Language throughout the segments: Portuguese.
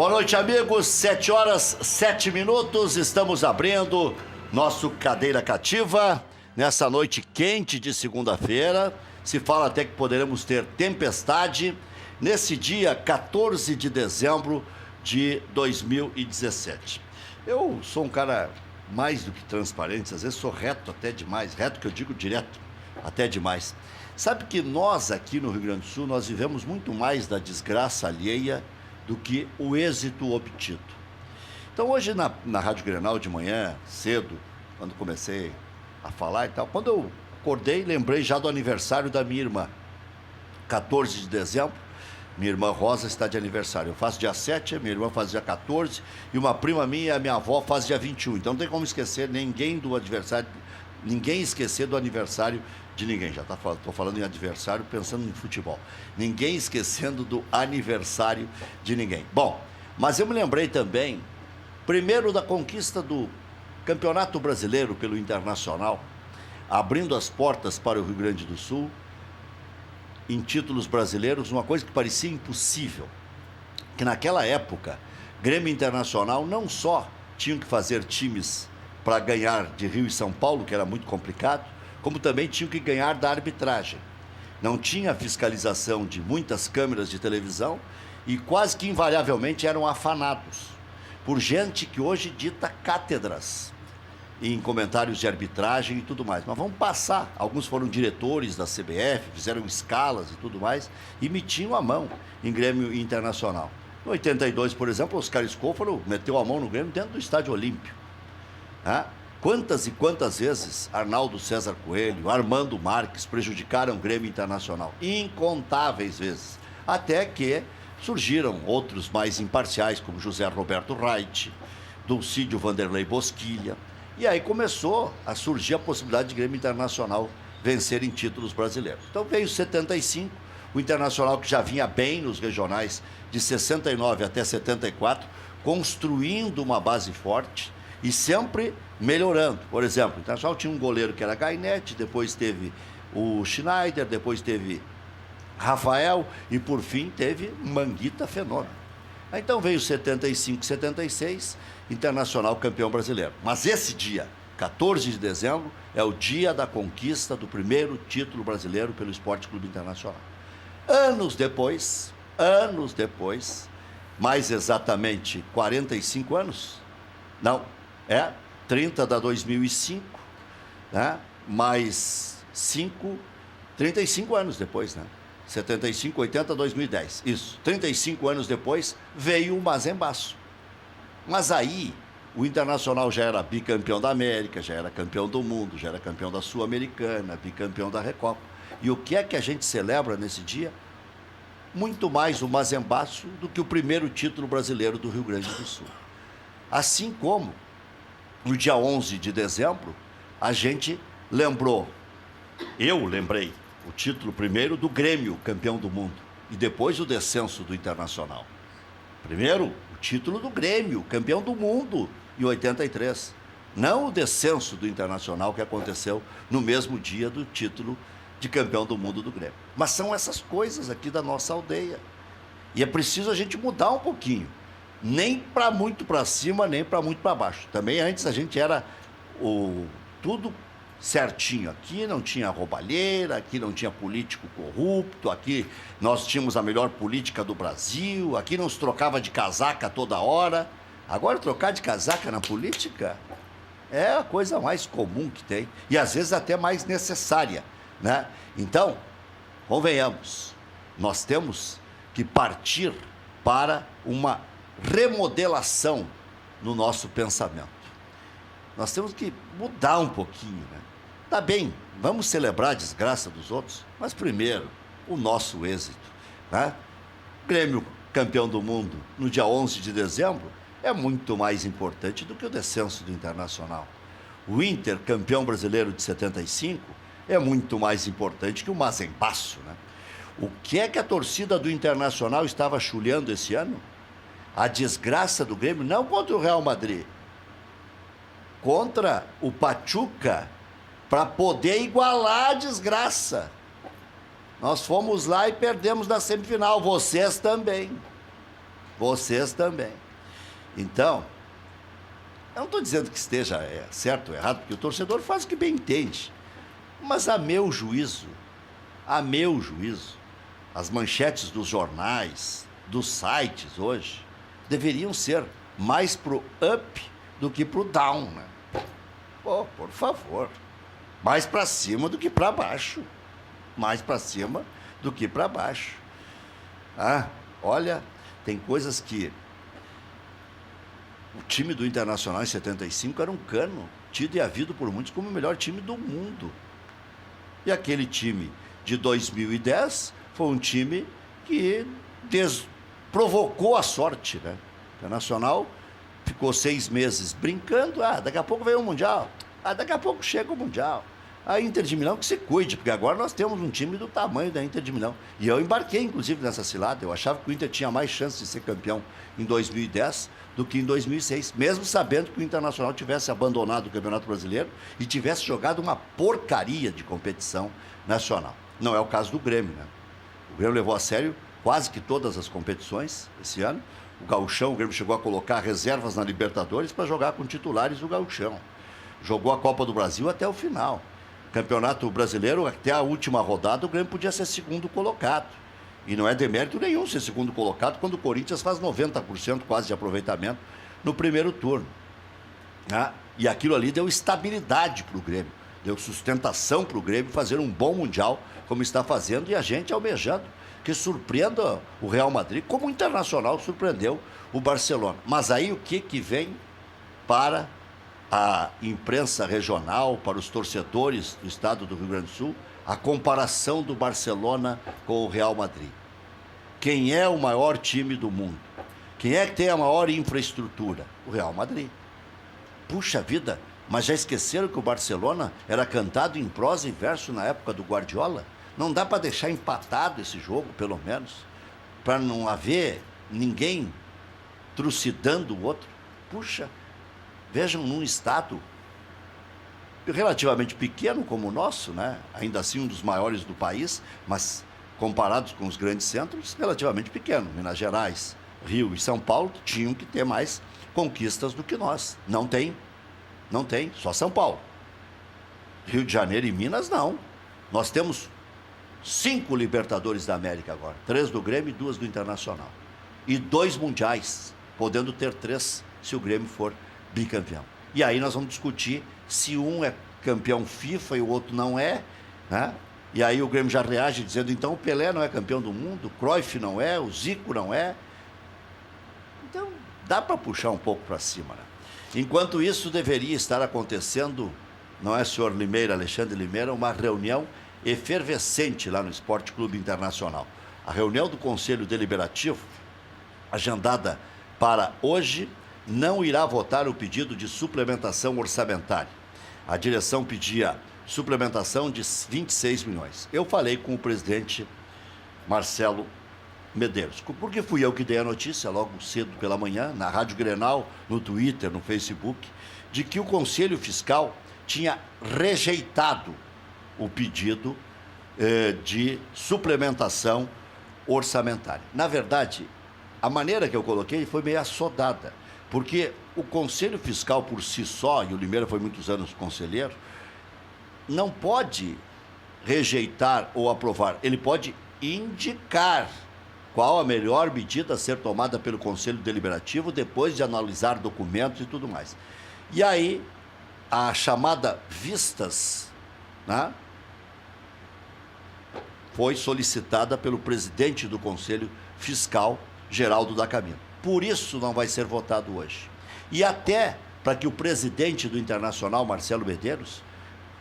Boa noite, amigos. 7h07, estamos abrindo nosso Cadeira Cativa nessa noite quente de segunda-feira. Se fala até que poderemos ter tempestade nesse dia 14 de dezembro de 2017. Eu sou um cara mais do que transparente, às vezes sou reto até demais, reto que eu digo direto, até demais. Sabe que nós aqui no Rio Grande do Sul, nós vivemos muito mais da desgraça alheia do que o êxito obtido. Então hoje na Rádio Grenal de manhã, cedo, quando comecei a falar e tal, quando eu acordei, lembrei já do aniversário da minha irmã. 14 de dezembro, minha irmã Rosa está de aniversário. Eu faço dia 7, minha irmã faz dia 14, e uma prima minha, a minha avó, faz dia 21. Então não tem como esquecer ninguém do aniversário, ninguém esquecer do aniversário de ninguém. Já estou falando em adversário, pensando em futebol. Ninguém esquecendo do aniversário de ninguém. Bom, mas eu me lembrei também, primeiro da conquista do Campeonato Brasileiro pelo Internacional, abrindo as portas para o Rio Grande do Sul, em títulos brasileiros, uma coisa que parecia impossível. Que naquela época, Grêmio Internacional não só tinham que fazer times para ganhar de Rio e São Paulo, que era muito complicado, como também tinham que ganhar da arbitragem. Não tinha fiscalização de muitas câmeras de televisão e quase que invariavelmente eram afanados por gente que hoje dita cátedras em comentários de arbitragem e tudo mais. Mas vamos passar. Alguns foram diretores da CBF, fizeram escalas e tudo mais, e metiam a mão em Grêmio Internacional. Em 82, por exemplo, Oscar Scófaro meteu a mão no Grêmio dentro do Estádio Olímpio. Quantas e quantas vezes Arnaldo César Coelho, Armando Marques prejudicaram o Grêmio Internacional? Incontáveis vezes. Até que surgiram outros mais imparciais, como José Roberto Reit, Dulcídio Vanderlei Bosquilha. E aí começou a surgir a possibilidade de Grêmio Internacional vencer em títulos brasileiros. Então veio 75, o Internacional que já vinha bem nos regionais de 69 até 74, construindo uma base forte e sempre melhorando. Por exemplo, o Internacional tinha um goleiro que era Gainete, depois teve o Schneider, depois teve Rafael e por fim teve Manguita Fenômeno. Então veio 75, 76, Internacional campeão brasileiro. Mas esse dia, 14 de dezembro, é o dia da conquista do primeiro título brasileiro pelo Esporte Clube Internacional. Anos depois, mais exatamente 45 anos, não, 30 da 2005, né? Mais 5, 35 anos depois, né? 75, 80, 2010. Isso, 35 anos depois veio o Mazembaço. Mas aí o Internacional já era bicampeão da América, já era campeão do mundo, já era campeão da Sul-Americana, bicampeão da Recopa. E o que é que a gente celebra nesse dia? Muito mais o Mazembaço do que o primeiro título brasileiro do Rio Grande do Sul. Assim como no dia 11 de dezembro, a gente lembrou, eu lembrei, o título primeiro do Grêmio, campeão do mundo, e depois o descenso do Internacional. Primeiro, o título do Grêmio, campeão do mundo, em 83. Não o descenso do Internacional que aconteceu no mesmo dia do título de campeão do mundo do Grêmio. Mas são essas coisas aqui da nossa aldeia. E é preciso a gente mudar um pouquinho. Nem para muito para cima, nem para muito para baixo. Também antes a gente era tudo certinho. Aqui não tinha roubalheira, aqui não tinha político corrupto, aqui nós tínhamos a melhor política do Brasil, aqui não se trocava de casaca toda hora. Agora trocar de casaca na política é a coisa mais comum que tem e às vezes até mais necessária, né? Então, convenhamos, nós temos que partir para uma remodelação no nosso pensamento. Nós temos que mudar um pouquinho, né? Tá bem, vamos celebrar a desgraça dos outros, mas primeiro, o nosso êxito, né? Grêmio campeão do mundo no dia 11 de dezembro é muito mais importante do que o descenso do Internacional. O Inter, campeão brasileiro de 75, é muito mais importante que o Mazembaço, né? O que é que a torcida do Internacional estava chulhando esse ano? A desgraça do Grêmio, não contra o Real Madrid, contra o Pachuca, para poder igualar a desgraça. Nós fomos lá e perdemos na semifinal, vocês também. Vocês também. Então, eu não estou dizendo que esteja certo ou errado, porque o torcedor faz o que bem entende. Mas a meu juízo, as manchetes dos jornais, dos sites hoje, deveriam ser mais pro up do que pro down, né? Pô, por favor. Mais para cima do que para baixo. Mais para cima do que para baixo. Ah, olha, tem coisas que... O time do Internacional em 75 era um cano, tido e havido por muitos como o melhor time do mundo. E aquele time de 2010 foi um time que provocou a sorte, né? O Internacional ficou 6 meses brincando, daqui a pouco vem o Mundial, daqui a pouco chega o Mundial. A Inter de Milão que se cuide, porque agora nós temos um time do tamanho da Inter de Milão. E eu embarquei, inclusive, nessa cilada. Eu achava que o Inter tinha mais chance de ser campeão em 2010 do que em 2006, mesmo sabendo que o Internacional tivesse abandonado o Campeonato Brasileiro e tivesse jogado uma porcaria de competição nacional. Não é o caso do Grêmio, né? O Grêmio levou a sério quase que todas as competições esse ano. O Gauchão, o Grêmio chegou a colocar reservas na Libertadores para jogar com titulares do Gauchão. Jogou a Copa do Brasil até o final. Campeonato Brasileiro, até a última rodada, o Grêmio podia ser segundo colocado. E não é demérito nenhum ser segundo colocado quando o Corinthians faz 90% quase de aproveitamento no primeiro turno. E aquilo ali deu estabilidade para o Grêmio, deu sustentação para o Grêmio fazer um bom Mundial, como está fazendo, e a gente almejando que surpreenda o Real Madrid, como o Internacional surpreendeu o Barcelona. Mas aí o que vem para a imprensa regional, para os torcedores do estado do Rio Grande do Sul, a comparação do Barcelona com o Real Madrid? Quem é o maior time do mundo? Quem é que tem a maior infraestrutura? O Real Madrid. Puxa vida, mas já esqueceram que o Barcelona era cantado em prosa e verso na época do Guardiola? Não dá para deixar empatado esse jogo, pelo menos, para não haver ninguém trucidando o outro? Puxa, vejam, num estado relativamente pequeno como o nosso, né? Ainda assim um dos maiores do país, mas comparados com os grandes centros, relativamente pequeno. Minas Gerais, Rio e São Paulo tinham que ter mais conquistas do que nós. Não tem, só São Paulo. Rio de Janeiro e Minas, não. Nós temos 5 Libertadores da América agora, 3 do Grêmio e 2 do Internacional. E 2 mundiais, podendo ter 3 se o Grêmio for bicampeão. E aí nós vamos discutir se um é campeão FIFA e o outro não é, né? E aí o Grêmio já reage dizendo, então o Pelé não é campeão do mundo, o Cruyff não é, o Zico não é. Então dá para puxar um pouco para cima, né? Enquanto isso deveria estar acontecendo, não é, senhor Limeira, Alexandre Limeira, uma reunião efervescente lá no Esporte Clube Internacional. A reunião do Conselho Deliberativo, agendada para hoje, não irá votar o pedido de suplementação orçamentária. A direção pedia suplementação de 26 milhões. Eu falei com o presidente Marcelo Medeiros, porque fui eu que dei a notícia logo cedo pela manhã, na Rádio Grenal, no Twitter, no Facebook, de que o Conselho Fiscal tinha rejeitado o pedido de suplementação orçamentária. Na verdade, a maneira que eu coloquei foi meio assodada, porque o Conselho Fiscal por si só, e o Limeira foi muitos anos conselheiro, não pode rejeitar ou aprovar, ele pode indicar qual a melhor medida a ser tomada pelo Conselho Deliberativo depois de analisar documentos e tudo mais. E aí, a chamada vistas, né, foi solicitada pelo presidente do Conselho Fiscal, Geraldo da Camino. Por isso não vai ser votado hoje. E até para que o presidente do Internacional, Marcelo Medeiros,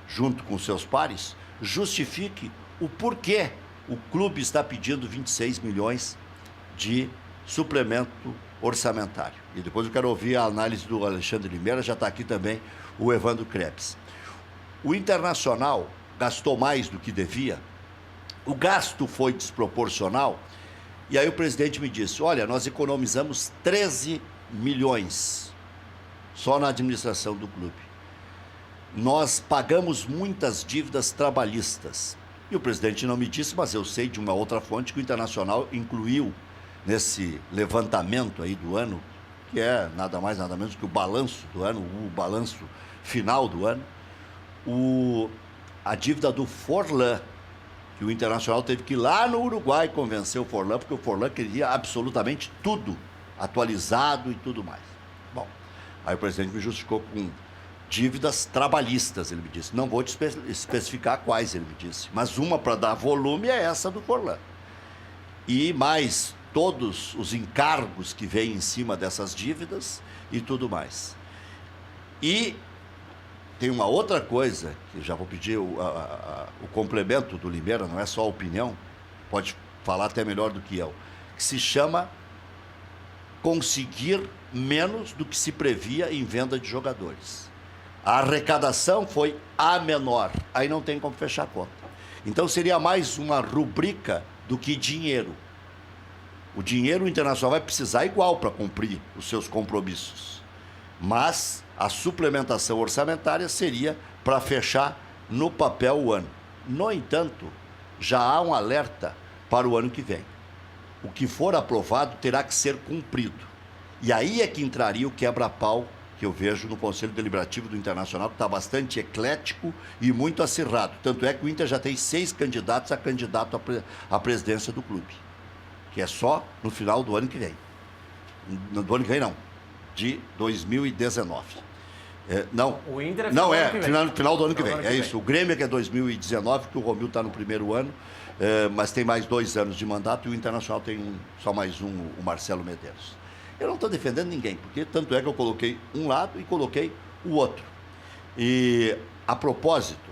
junto com seus pares, justifique o porquê o clube está pedindo 26 milhões de suplemento orçamentário. E depois eu quero ouvir a análise do Alexandre Limeira, já está aqui também o Evandro Krebs. O Internacional gastou mais do que devia, o gasto foi desproporcional, e aí o presidente me disse, olha, nós economizamos 13 milhões só na administração do clube. Nós pagamos muitas dívidas trabalhistas. E o presidente não me disse, mas eu sei de uma outra fonte que o Internacional incluiu nesse levantamento aí do ano, que é nada mais, nada menos que o balanço do ano, o balanço final do ano, a dívida do Forlan, que o Internacional teve que ir lá no Uruguai convencer o Forlan, porque o Forlan queria absolutamente tudo atualizado e tudo mais. Bom, aí o presidente me justificou com dívidas trabalhistas, ele me disse. Não vou te especificar quais, ele me disse, mas uma para dar volume é essa do Forlan. E mais todos os encargos que vêm em cima dessas dívidas e tudo mais. E tem uma outra coisa, que já vou pedir o complemento do Limeira, não é só a opinião, pode falar até melhor do que eu, que se chama conseguir menos do que se previa em venda de jogadores. A arrecadação foi a menor, aí não tem como fechar a conta. Então seria mais uma rubrica do que dinheiro. O dinheiro internacional vai precisar igual para cumprir os seus compromissos. Mas a suplementação orçamentária seria para fechar no papel o ano. No entanto, já há um alerta para o ano que vem. O que for aprovado terá que ser cumprido. E aí é que entraria o quebra-pau que eu vejo no Conselho Deliberativo do Internacional, que está bastante eclético e muito acirrado. Tanto é que o Inter já tem 6 candidatos a candidato à presidência do clube, que é só no final do ano que vem. Do ano que vem, não. De 2019. Não. O Inter é não é final do ano que vem. É isso. O Grêmio é que é 2019, que o Romildo está no primeiro ano, mas tem mais 2 anos de mandato e o Internacional tem só mais um, o Marcelo Medeiros. Eu não estou defendendo ninguém, porque tanto é que eu coloquei um lado e coloquei o outro. E a propósito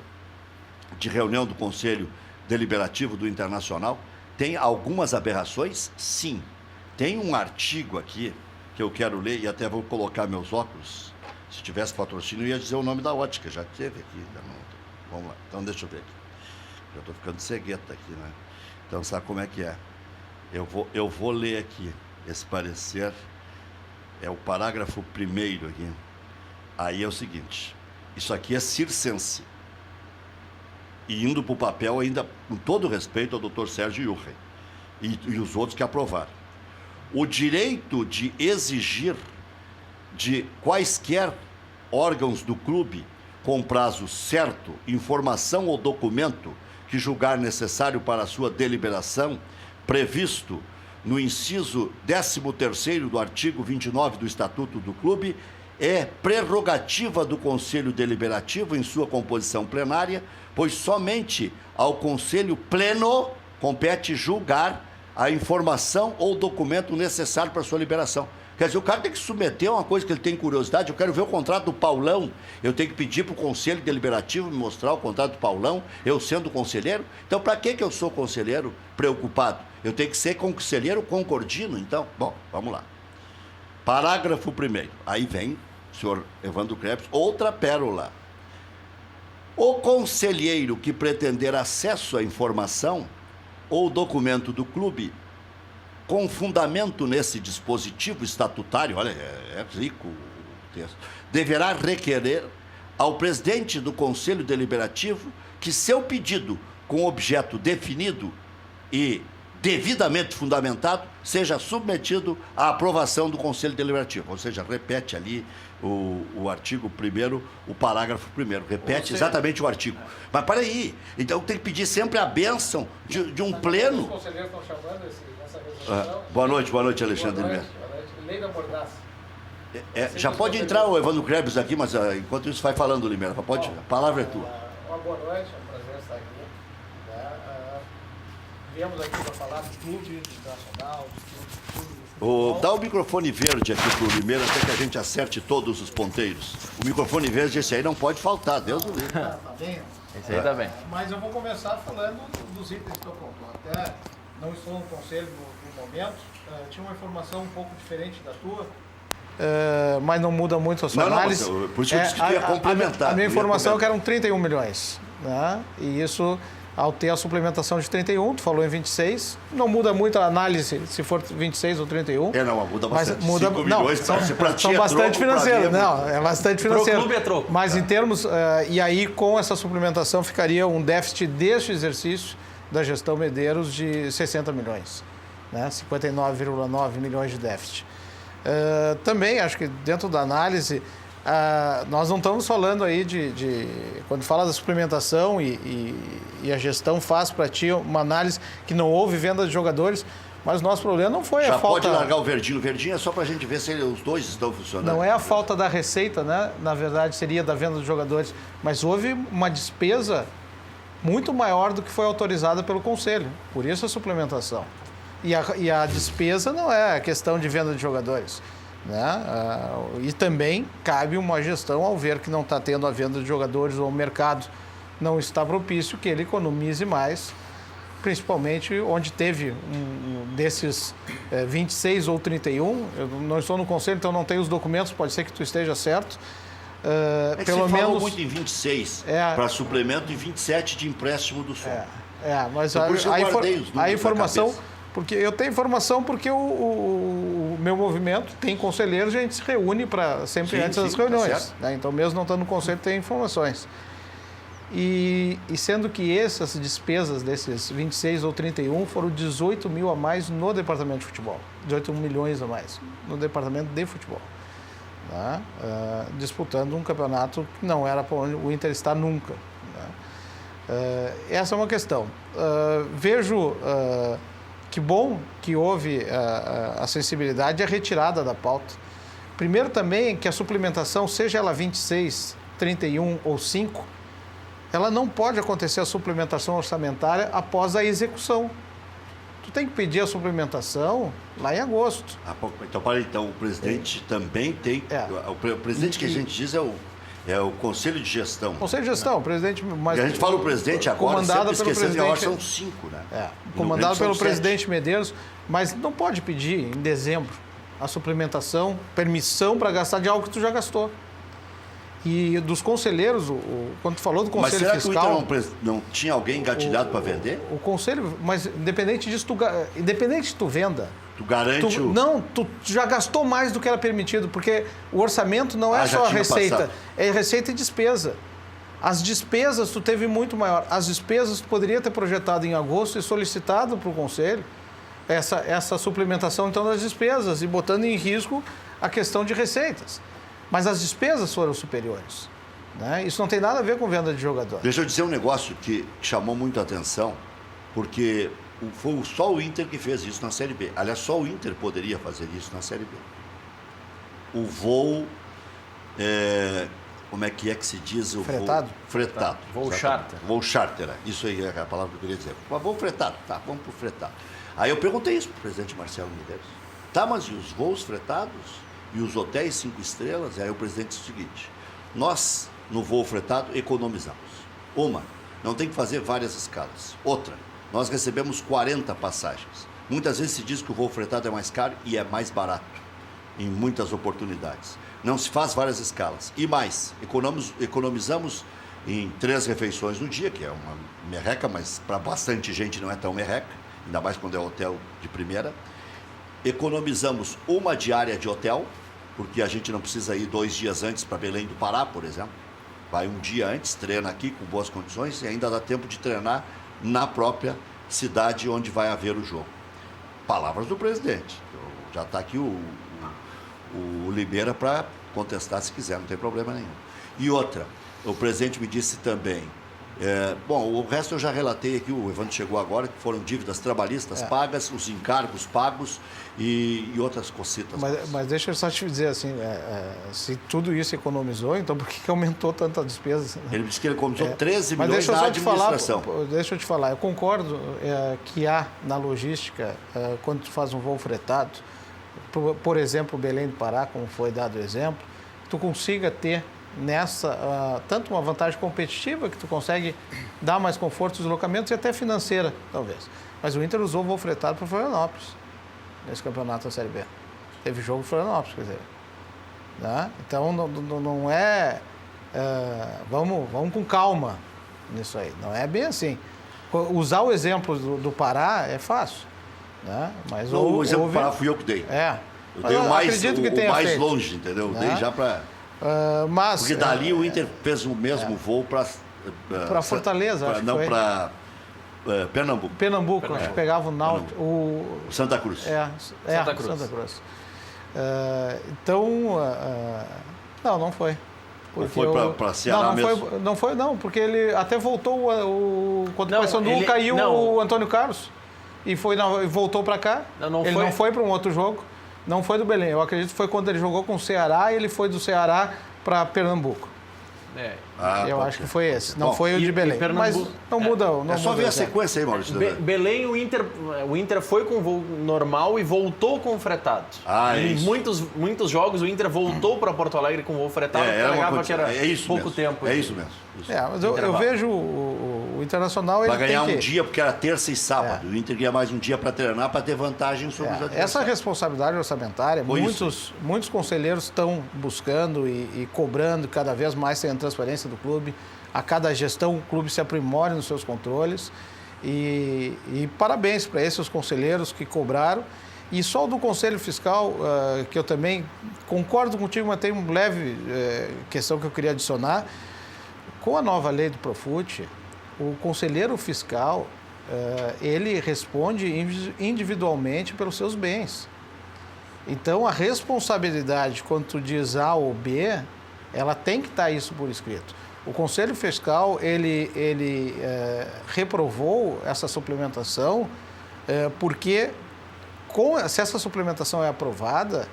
de reunião do Conselho Deliberativo do Internacional, tem algumas aberrações? Sim. Tem um artigo aqui que eu quero ler e até vou colocar meus óculos. Se tivesse patrocínio, eu ia dizer o nome da ótica. Já teve aqui. Vamos lá. Então, deixa eu ver aqui. Já estou ficando cegueta aqui, né? Então, sabe como é que é? Eu vou ler aqui esse parecer. É o parágrafo 1º aqui. Aí é o seguinte. Isso aqui é circense. E indo para o papel ainda, com todo respeito ao doutor Sérgio Yurren e os outros que aprovaram. O direito de exigir de quaisquer órgãos do clube, com prazo certo, informação ou documento que julgar necessário para a sua deliberação, previsto no inciso 13º do artigo 29 do Estatuto do Clube, é prerrogativa do Conselho Deliberativo em sua composição plenária, pois somente ao Conselho Pleno compete julgar a informação ou documento necessário para sua liberação. Quer dizer, o cara tem que submeter uma coisa que ele tem curiosidade. Eu quero ver o contrato do Paulão. Eu tenho que pedir para o Conselho Deliberativo me mostrar o contrato do Paulão, eu sendo conselheiro. Então, para que eu sou conselheiro preocupado? Eu tenho que ser conselheiro concordino, então? Bom, vamos lá. Parágrafo 1º. Aí vem o senhor Evandro Krebs, outra pérola. O conselheiro que pretender acesso à informação ou documento do clube, com fundamento nesse dispositivo estatutário, olha, é rico o texto, deverá requerer ao presidente do Conselho Deliberativo que seu pedido, com objeto definido e devidamente fundamentado, seja submetido à aprovação do Conselho Deliberativo. Ou seja, repete ali o artigo 1º, o parágrafo 1º. Repete exatamente o artigo. Mas para aí, então tem que pedir sempre a bênção de um pleno. Os conselheiros estão chamando essa resolução. Boa noite, Alexandre. Boa noite. Lei da mordaça. Já pode entrar o Evandro Krebs aqui, mas enquanto isso vai falando, Limeira. Pode, a palavra é tua. Uma boa noite, é um prazer estar aqui. Viemos aqui para falar do clube internacional, do clube. Dá o microfone verde aqui para o Limeira, até que a gente acerte todos os ponteiros. O microfone verde, esse aí não pode faltar, Deus do livre. Tá bem? Esse aí tá bem. Mas eu vou começar falando dos itens que eu pontuo. Até não estou no conselho no momento, tinha uma informação um pouco diferente da tua. Mas não muda muito a sua análise. Não, por isso que eu disse que ia complementar. A minha informação é que eram 31 milhões. Né? E isso, ao ter a suplementação de 31, tu falou em 26, não muda muito a análise se for 26 ou 31. Não, muda bastante. Mas muda, 5 milhões, são bastante financeiros. Não, é bastante financeiro. Pro clube é troco. Mas em termos... e aí, com essa suplementação, ficaria um déficit deste exercício da gestão Medeiros de 60 milhões. né? 59,9 milhões de déficit. Também acho que dentro da análise, nós não estamos falando aí quando fala da suplementação e a gestão faz para ti uma análise que não houve venda de jogadores, mas o nosso problema não foi a falta... Já pode largar o Verdinho. O Verdinho é só para a gente ver se os dois estão funcionando. Não é a falta da receita, né? Na verdade, seria da venda de jogadores, mas houve uma despesa muito maior do que foi autorizada pelo Conselho. Por isso a suplementação. E a despesa não é a questão de venda de jogadores, né? E também cabe uma gestão, ao ver que não está tendo a venda de jogadores ou o mercado não está propício, que ele economize mais, principalmente onde teve desses 26 ou 31. Eu não estou no Conselho, então não tenho os documentos, pode ser que tu esteja certo. Pelo menos falou muito em 26 para suplemento e 27 de empréstimo do Sul. Mas então, a informação... Porque eu tenho informação porque o meu movimento tem conselheiros, a gente se reúne sempre antes das reuniões. Né? Então, mesmo não estando no conselho, tem informações. E sendo que essas despesas desses 26 ou 31 foram 18 mil a mais no departamento de futebol. 18 milhões a mais no departamento de futebol. Né? Disputando um campeonato que não era para onde o Inter está nunca. Né? Essa é uma questão. Vejo... que bom que houve a sensibilidade e a retirada da pauta. Primeiro também que a suplementação, seja ela 26, 31 ou 5, ela não pode acontecer a suplementação orçamentária após a execução. Tu tem que pedir a suplementação lá em agosto. Então, o presidente também tem... O presidente que a gente diz é o Conselho de Gestão. Conselho de Gestão, o presidente... Mas a gente fala o presidente agora, sempre esquecendo que agora são 5, né? Comandado pelo presidente Medeiros, mas não pode pedir em dezembro a suplementação, permissão para gastar de algo que tu já gastou. E dos conselheiros, quando tu falou do Conselho Fiscal... Mas será que o Inter não tinha alguém engatilhado para vender? O Conselho, mas independente disso, independente de tu venda... Tu garante Não, tu já gastou mais do que era permitido, porque o orçamento não é só a receita, passado. É receita e despesa. As despesas tu teve muito maior. As despesas tu poderia ter projetado em agosto e solicitado para o Conselho essa suplementação então das despesas e botando em risco a questão de receitas. Mas as despesas foram superiores. Né? Isso não tem nada a ver com venda de jogador. Deixa eu dizer um negócio que chamou muito a atenção, porque... Foi só o Inter que fez isso na Série B. Aliás, só o Inter poderia fazer isso na Série B. O voo... como é que se diz? O fretado? Voo fretado. Voo charter. Voo charter. Isso aí é a palavra que eu queria dizer. Mas voo fretado. Tá, vamos pro fretado. Aí eu perguntei isso pro presidente Marcelo Medeiros. Tá, mas e os voos fretados? E os hotéis 5 estrelas? Aí o presidente disse o seguinte. Nós, no voo fretado, economizamos. Uma, não tem que fazer várias escalas. Outra, nós recebemos 40 passagens. Muitas vezes se diz que o voo fretado é mais caro e é mais barato, em muitas oportunidades. Não se faz várias escalas. E mais, economizamos em 3 refeições no dia, que é uma merreca, mas para bastante gente não é tão merreca, ainda mais quando é hotel de primeira. Economizamos uma diária de hotel, porque a gente não precisa ir 2 dias antes para Belém do Pará, por exemplo. Vai um dia antes, treina aqui com boas condições e ainda dá tempo de treinar na própria cidade onde vai haver o jogo. Palavras do presidente. Já está aqui o Limeira para contestar se quiser, não tem problema nenhum. E outra, o presidente me disse também, bom, o resto eu já relatei aqui, o Evandro chegou agora, que foram dívidas trabalhistas pagas, os encargos pagos e outras cositas. Mas deixa eu só te dizer assim, se tudo isso economizou, então por que aumentou tanta despesa? Ele disse que ele economizou 13 milhões na administração. Deixa eu te falar, eu concordo que há na logística, quando tu faz um voo fretado, por exemplo, Belém do Pará, como foi dado o exemplo, tu consiga ter nessa, tanto uma vantagem competitiva, que tu consegue dar mais conforto aos deslocamentos, e até financeira, talvez. Mas o Inter usou o voo fretado para Florianópolis, nesse campeonato da Série B. Teve jogo em Florianópolis, quer dizer. Né? Então, não é... vamos com calma nisso aí. Não é bem assim. Usar o exemplo do Pará é fácil. Né? Mas o exemplo do Pará fui eu que dei. Eu dei o mais longe, entendeu? Eu dei já para... porque dali o Inter fez o mesmo voo para Fortaleza, não Pernambuco. Pernambuco, acho que pegava o Náutico. O Santa Cruz. Santa Cruz. Não foi. Ou foi para Ceará mesmo? Não, porque ele até voltou quando o Paysandu caiu o Antônio Carlos e voltou para cá. Ele não foi para um outro jogo, não foi do Belém. Eu acredito que foi quando ele jogou com o Ceará e ele foi do Ceará para Pernambuco. Eu acho que foi esse. Não foi o de Belém. Mas não muda. É só ver a sequência aí, Maurício. Belém, o Inter foi com voo normal e voltou com fretado. Em muitos jogos, o Inter voltou para Porto Alegre com voo fretado, porque alegava que era pouco tempo. É isso mesmo. Mas eu vejo o Internacional... Vai ganhar um dia, porque era terça e sábado. O Inter ganha mais um dia para treinar, para ter vantagem sobre os adversários. Essa responsabilidade orçamentária, muitos conselheiros estão buscando e cobrando cada vez mais sem a transparência do clube. A cada gestão, o clube se aprimora nos seus controles. E parabéns para esses conselheiros que cobraram. E só do Conselho Fiscal, que eu também concordo contigo, mas tem uma leve questão que eu queria adicionar. Com a nova lei do Profut, o conselheiro fiscal, ele responde individualmente pelos seus bens. Então, a responsabilidade, quando tu diz A ou B, ela tem que estar isso por escrito. O Conselho Fiscal, ele reprovou essa suplementação porque, se essa suplementação é aprovada,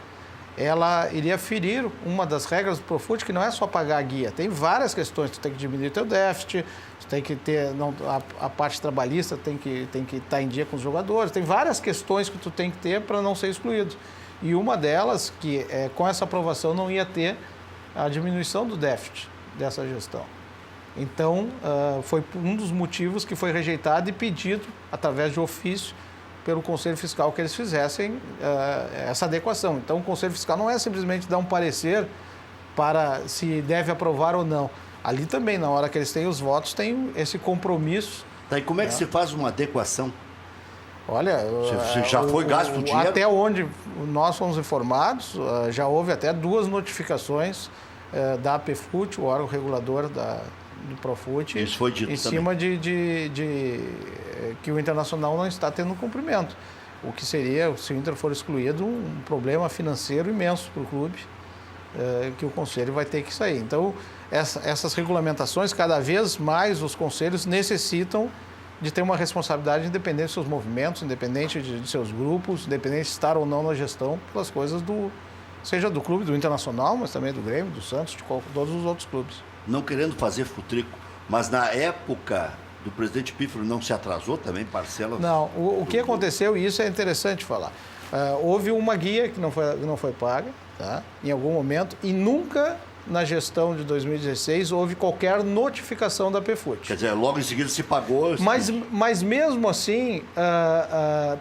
ela iria ferir uma das regras do Profut, que não é só pagar a guia. Tem várias questões. Tu tem que diminuir teu déficit, tu tem que ter... a parte trabalhista tem que estar em dia com os jogadores. Tem várias questões que tu tem que ter para não ser excluído. E uma delas, que com essa aprovação não ia ter a diminuição do déficit dessa gestão. Então, foi um dos motivos que foi rejeitado e pedido, através de ofício, pelo Conselho Fiscal que eles fizessem essa adequação. Então, o Conselho Fiscal não é simplesmente dar um parecer para se deve aprovar ou não. Ali também, na hora que eles têm os votos, tem esse compromisso. E como é que se faz uma adequação? Olha, já foi gasto o dinheiro? Até onde nós fomos informados, já houve até 2 notificações da APFUT, o órgão regulador do Profut, isso foi dito em cima de que o Internacional não está tendo cumprimento. O que seria, se o Inter for excluído, um problema financeiro imenso para o clube, que o Conselho vai ter que sair. Então, essas regulamentações, cada vez mais os conselhos necessitam de ter uma responsabilidade independente dos seus movimentos, independente de seus grupos, independente de estar ou não na gestão, pelas coisas seja do clube, do Internacional, mas também do Grêmio, do Santos, de todos os outros clubes. Não querendo fazer futrico, mas na época do presidente Pífero não se atrasou também parcelas? Não, o que aconteceu, e isso é interessante falar, houve uma guia que não foi paga, tá, em algum momento, e nunca na gestão de 2016 houve qualquer notificação da PFUT. Quer dizer, logo em seguida se pagou... Mas mesmo assim,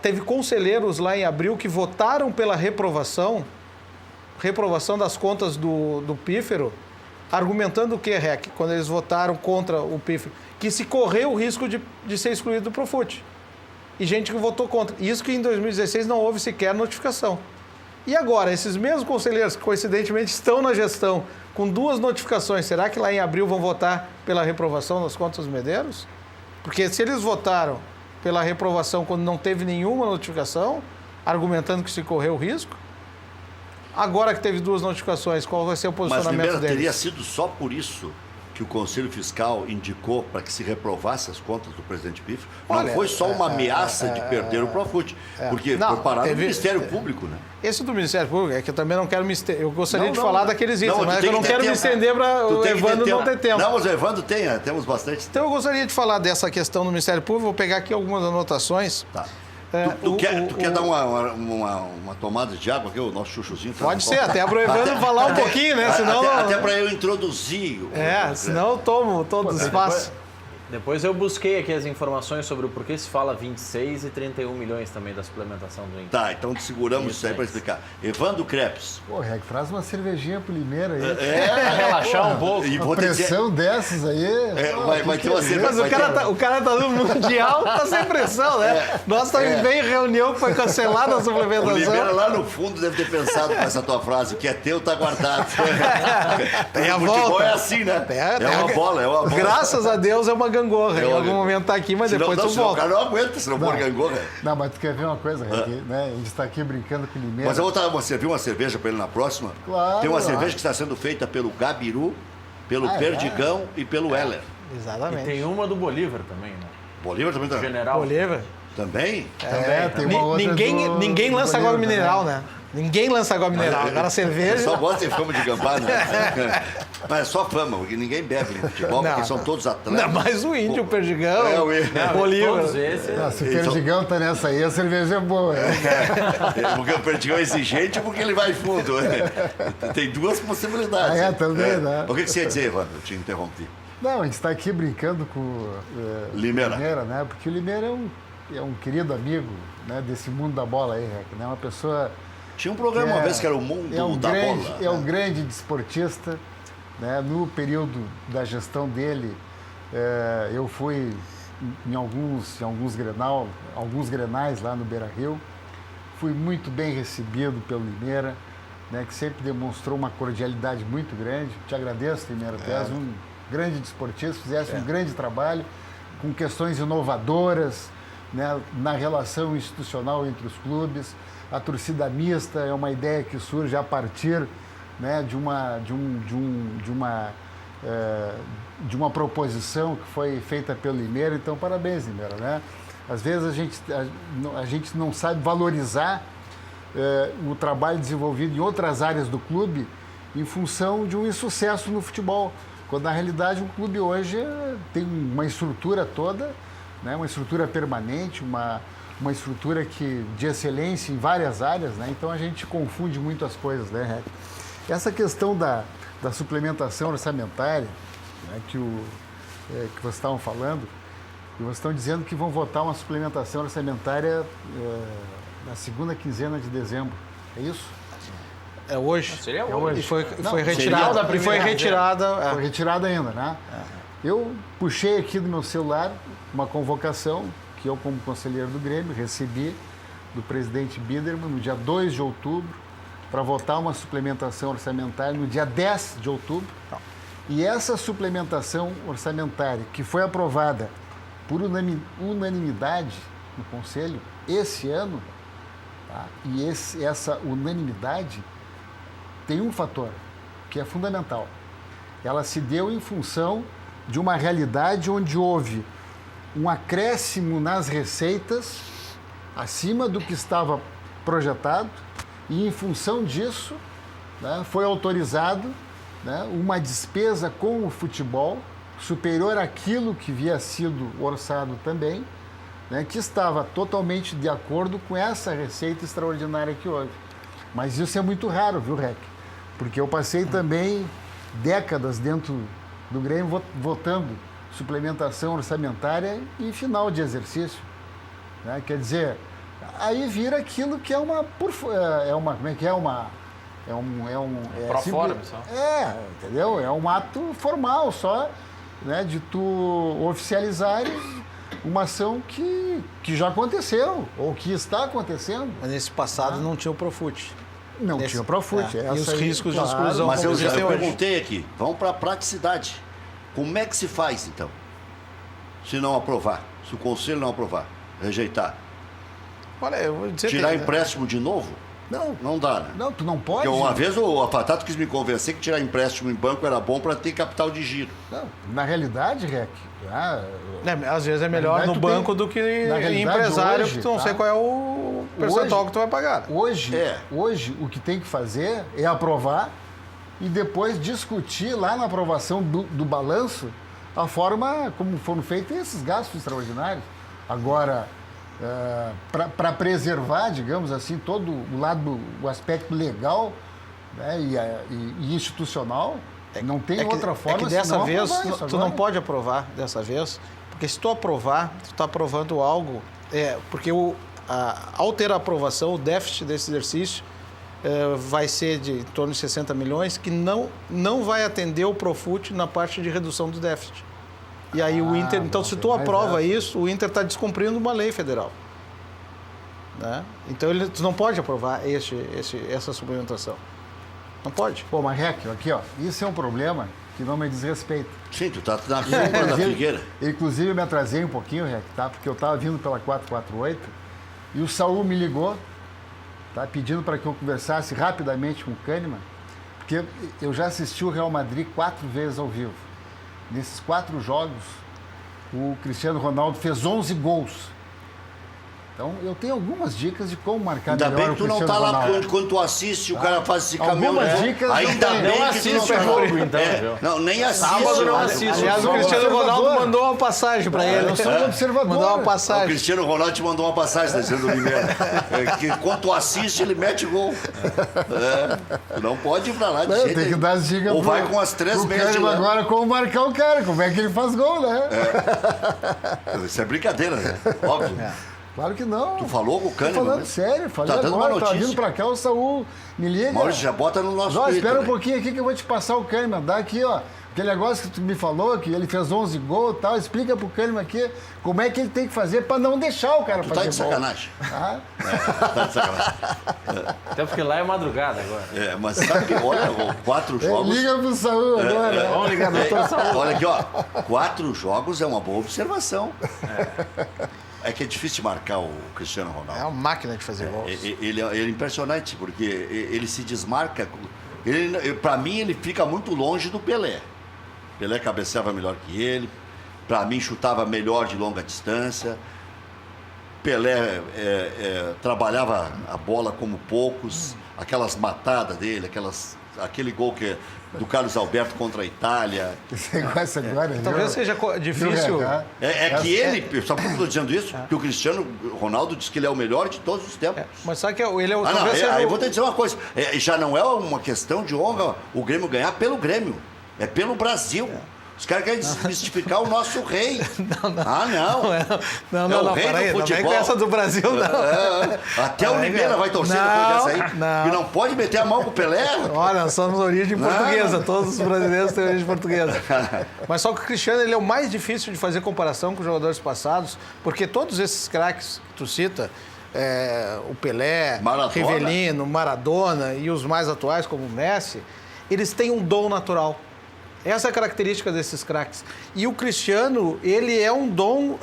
teve conselheiros lá em abril que votaram pela reprovação das contas do Pífero, argumentando o que, REC, quando eles votaram contra o Pífero? Que se correu o risco de ser excluído do Profut. E gente que votou contra. Isso que em 2016 não houve sequer notificação. E agora, esses mesmos conselheiros que coincidentemente estão na gestão com 2 notificações, será que lá em abril vão votar pela reprovação das contas dos Medeiros? Porque se eles votaram pela reprovação quando não teve nenhuma notificação, argumentando que se correu o risco, agora que teve 2 notificações, qual vai ser o posicionamento deles? Mas primeiro teria sido só por isso que o Conselho Fiscal indicou para que se reprovasse as contas do presidente Pífero? Não foi só uma ameaça de perder o Profut, porque foi parado no Ministério Público, né? Esse do Ministério Público é que eu também não quero me estender. Eu gostaria de falar daqueles itens, mas eu não quero me estender para o Evandro não ter tempo. Não, mas o Evandro temos bastante. Então eu gostaria de falar dessa questão do Ministério Público, vou pegar aqui algumas anotações. Tá. Tu quer dar uma tomada de água aqui, o nosso chuchuzinho? Pode ser, até para o Evandro falar um pouquinho, né? Senão, até para eu introduzir. Senão eu tomo todo o espaço. Depois eu busquei aqui as informações sobre o porquê se fala 26 e 31 milhões também da suplementação do Inter. Tá, então seguramos isso aí para explicar. Evandro Crepes. Pô, Rec, traz uma cervejinha pro Limeira aí. Pra relaxar um pouco. E uma pressão dessas aí. Vai ter uma cerveja. Mas o cara tá no Mundial, tá sem pressão, né? Nós estamos bem em reunião que foi cancelada a suplementação. O Limeira lá no fundo deve ter pensado com essa tua frase, o que é teu tá guardado. Tem a volta. Futebol é assim, né? É uma bola. Graças a Deus é uma gangorra. Em algum momento tá aqui, mas depois tu volta. O cara não aguenta se não for gangorra. Não, mas tu quer ver uma coisa, né? A gente está aqui brincando com o Limeira. Mas eu vou servir uma cerveja para ele na próxima. Claro. Tem uma cerveja que está sendo feita pelo Gabiru, pelo Perdigão e pelo Heller. Exatamente. E tem uma do Bolívar também, né? Bolívar também tá. General. Bolívar. Também? Tem uma outra ninguém lança água mineral, né? Ninguém lança água mineral. Agora cerveja. Só gosta de fama de gambá, né? Mas é só fama, porque ninguém bebe no futebol, porque são todos atletas. Não, mas o Índio, o Perdigão, o Bolívar. Todos esses. Se o Perdigão tá nessa aí, a cerveja é boa. Porque o Perdigão é exigente porque ele vai fundo. Tem duas possibilidades. Também, né? O que você ia dizer, Evandro? Eu te interrompi. Não, a gente está aqui brincando com o Limeira, né? Porque o Limeira é um querido amigo, né, desse mundo da bola aí, né? Uma pessoa... Tinha um programa uma vez que era o Mundo da Bola. É um grande desportista, né? No período da gestão dele, eu fui em alguns grenais lá no Beira-Rio. Fui muito bem recebido pelo Limeira, né? Que sempre demonstrou uma cordialidade muito grande. Te agradeço, Limeira, tu és um grande desportista, fizesse um grande trabalho com questões inovadoras, né, na relação institucional entre os clubes. A torcida mista é uma ideia que surge a partir, né, de uma proposição que foi feita pelo Limeira. Então, parabéns, Limeira, né? Às vezes a gente não sabe valorizar o trabalho desenvolvido em outras áreas do clube em função de um insucesso no futebol, quando na realidade o clube hoje tem uma estrutura toda, né, uma estrutura permanente, uma estrutura de excelência em várias áreas, né? Então a gente confunde muito as coisas, né, Rec? Essa questão da suplementação orçamentária, né, que vocês estavam falando, e vocês estão dizendo que vão votar uma suplementação orçamentária na segunda quinzena de dezembro, é isso? É hoje? Seria hoje. E foi retirada. Foi retirada ainda, né? Eu puxei aqui do meu celular uma convocação que eu, como conselheiro do Grêmio, recebi do presidente Biderman no dia 2 de outubro para votar uma suplementação orçamentária no dia 10 de outubro. E essa suplementação orçamentária, que foi aprovada por unanimidade no Conselho esse ano, tá? E essa unanimidade tem um fator que é fundamental. Ela se deu em função de uma realidade onde houve um acréscimo nas receitas acima do que estava projetado e, em função disso, né, foi autorizado, né, uma despesa com o futebol superior àquilo que havia sido orçado também, né, que estava totalmente de acordo com essa receita extraordinária que houve. Mas isso é muito raro, viu, Rec? Porque eu passei também décadas dentro do Grêmio votando suplementação orçamentária em final de exercício, né? Quer dizer, aí vira aquilo que é entendeu? É um ato formal só, né, de tu oficializares uma ação que já aconteceu ou que está acontecendo. Mas nesse passado não tinha o Profut. Não tinha o Profut. E os riscos de exclusão. Mas eu perguntei aqui, vamos para a praticidade. Como é que se faz, então? Se não aprovar, se o Conselho não aprovar, rejeitar. Olha, eu vou dizer... Tirar empréstimo de novo? Não dá, né? Não, tu não pode. Porque uma vez o Afatato quis me convencer que tirar empréstimo em banco era bom para ter capital de giro. Não, na realidade, Rec... às vezes é melhor no banco do que em empresário, hoje, que tu não sei qual é o percentual que tu vai pagar. Hoje, o que tem que fazer é aprovar e depois discutir lá na aprovação do balanço a forma como foram feitos esses gastos extraordinários. Agora, para preservar, digamos assim, todo o aspecto legal, né, e institucional, não tem outra forma. É que dessa vez tu não pode aprovar dessa vez, porque se tu aprovar, tu está aprovando algo, porque ao ter a aprovação, o déficit desse exercício vai ser de em torno de 60 milhões, que não vai atender o Profut na parte de redução do déficit. E aí o Inter... Então, se tu aprova isso, o Inter está descumprindo uma lei federal. Né? Então, tu não pode aprovar essa suplementação. Não pode. Pô, mas, Rec, aqui, ó, isso é um problema que não me diz respeito. Sim, tu tá na sombra da figueira. Inclusive, eu me atrasei um pouquinho, tá? Porque eu estava vindo pela 448 e o Saul me ligou, tá? Pedindo para que eu conversasse rapidamente com o Kahneman, porque eu já assisti o Real Madrid 4 vezes ao vivo. Nesses 4 jogos, o Cristiano Ronaldo fez 11 gols. Então, eu tenho algumas dicas de como marcar ainda melhor o Cristiano Ronaldo. Ainda bem que tu não tá lá quando tu assiste, o cara faz esse caminhão. Algumas dicas ainda bem não que tu não assiste o jogo, então. Não, nem assiste. Sábado não assiste. Aliás, o Cristiano Ronaldo mandou uma passagem para ele. Eu sou um observador. Mandou uma O passagem. Cristiano Ronaldo te mandou uma passagem, tá dizendo o Limeira. Que quando tu assiste, ele mete gol. Tu não pode ir pra lá de jeito Tem que dar as dicas. Ou vai com as 3 meias de lã. Agora como marcar o cara, como é que ele faz gol, né? Isso é brincadeira, né? Óbvio. Claro que não. Tu falou com o Kahneman? Tô falando sério, falei tá dando agora, uma notícia. Tá vindo pra cá, o Saul me liga. Maurício, já bota no nosso Twitter. Espera um pouquinho aqui que eu vou te passar o Kahneman. Dá aqui, ó. Aquele negócio que tu me falou, que ele fez 11 gols e tal. Explica pro Kahneman aqui como é que ele tem que fazer pra não deixar o cara fazer gol. Tá de sacanagem. Ah? Tá de sacanagem. Até porque lá é madrugada agora. Mas sabe que, olha, 4 jogos... Liga pro Saul agora. Vamos ligar no doutor Saul. Olha aqui, ó. 4 jogos é uma boa observação. É que é difícil de marcar o Cristiano Ronaldo. É uma máquina de fazer gols. Ele é impressionante, porque ele se desmarca. Para mim, ele fica muito longe do Pelé. Pelé cabeceava melhor que ele. Para mim, chutava melhor de longa distância. Pelé trabalhava a bola como poucos. Aquelas matadas dele, aquele gol do Carlos Alberto contra a Itália. Você gosta agora? Talvez seja difícil. Que ele, sabe por que eu estou dizendo isso? Que o Cristiano Ronaldo diz que ele é o melhor de todos os tempos. Mas sabe que ele é o. Aí eu vou te dizer uma coisa: já não é uma questão de honra o Grêmio ganhar pelo Grêmio, é pelo Brasil. Os caras querem desmistificar o nosso rei. Não, o rei peraí, do futebol. Não vem com essa do Brasil, não. Até o Limeira vai torcer depois dessa aí. E não pode meter a mão com o Pelé. Olha, nós somos origem portuguesa. Todos os brasileiros têm origem portuguesa. Mas só que o Cristiano ele é o mais difícil de fazer comparação com os jogadores passados, porque todos esses craques que tu cita, o Pelé, Rivelino, Maradona e os mais atuais, como o Messi, eles têm um dom natural. Essa é a característica desses craques. E o Cristiano, ele é um dom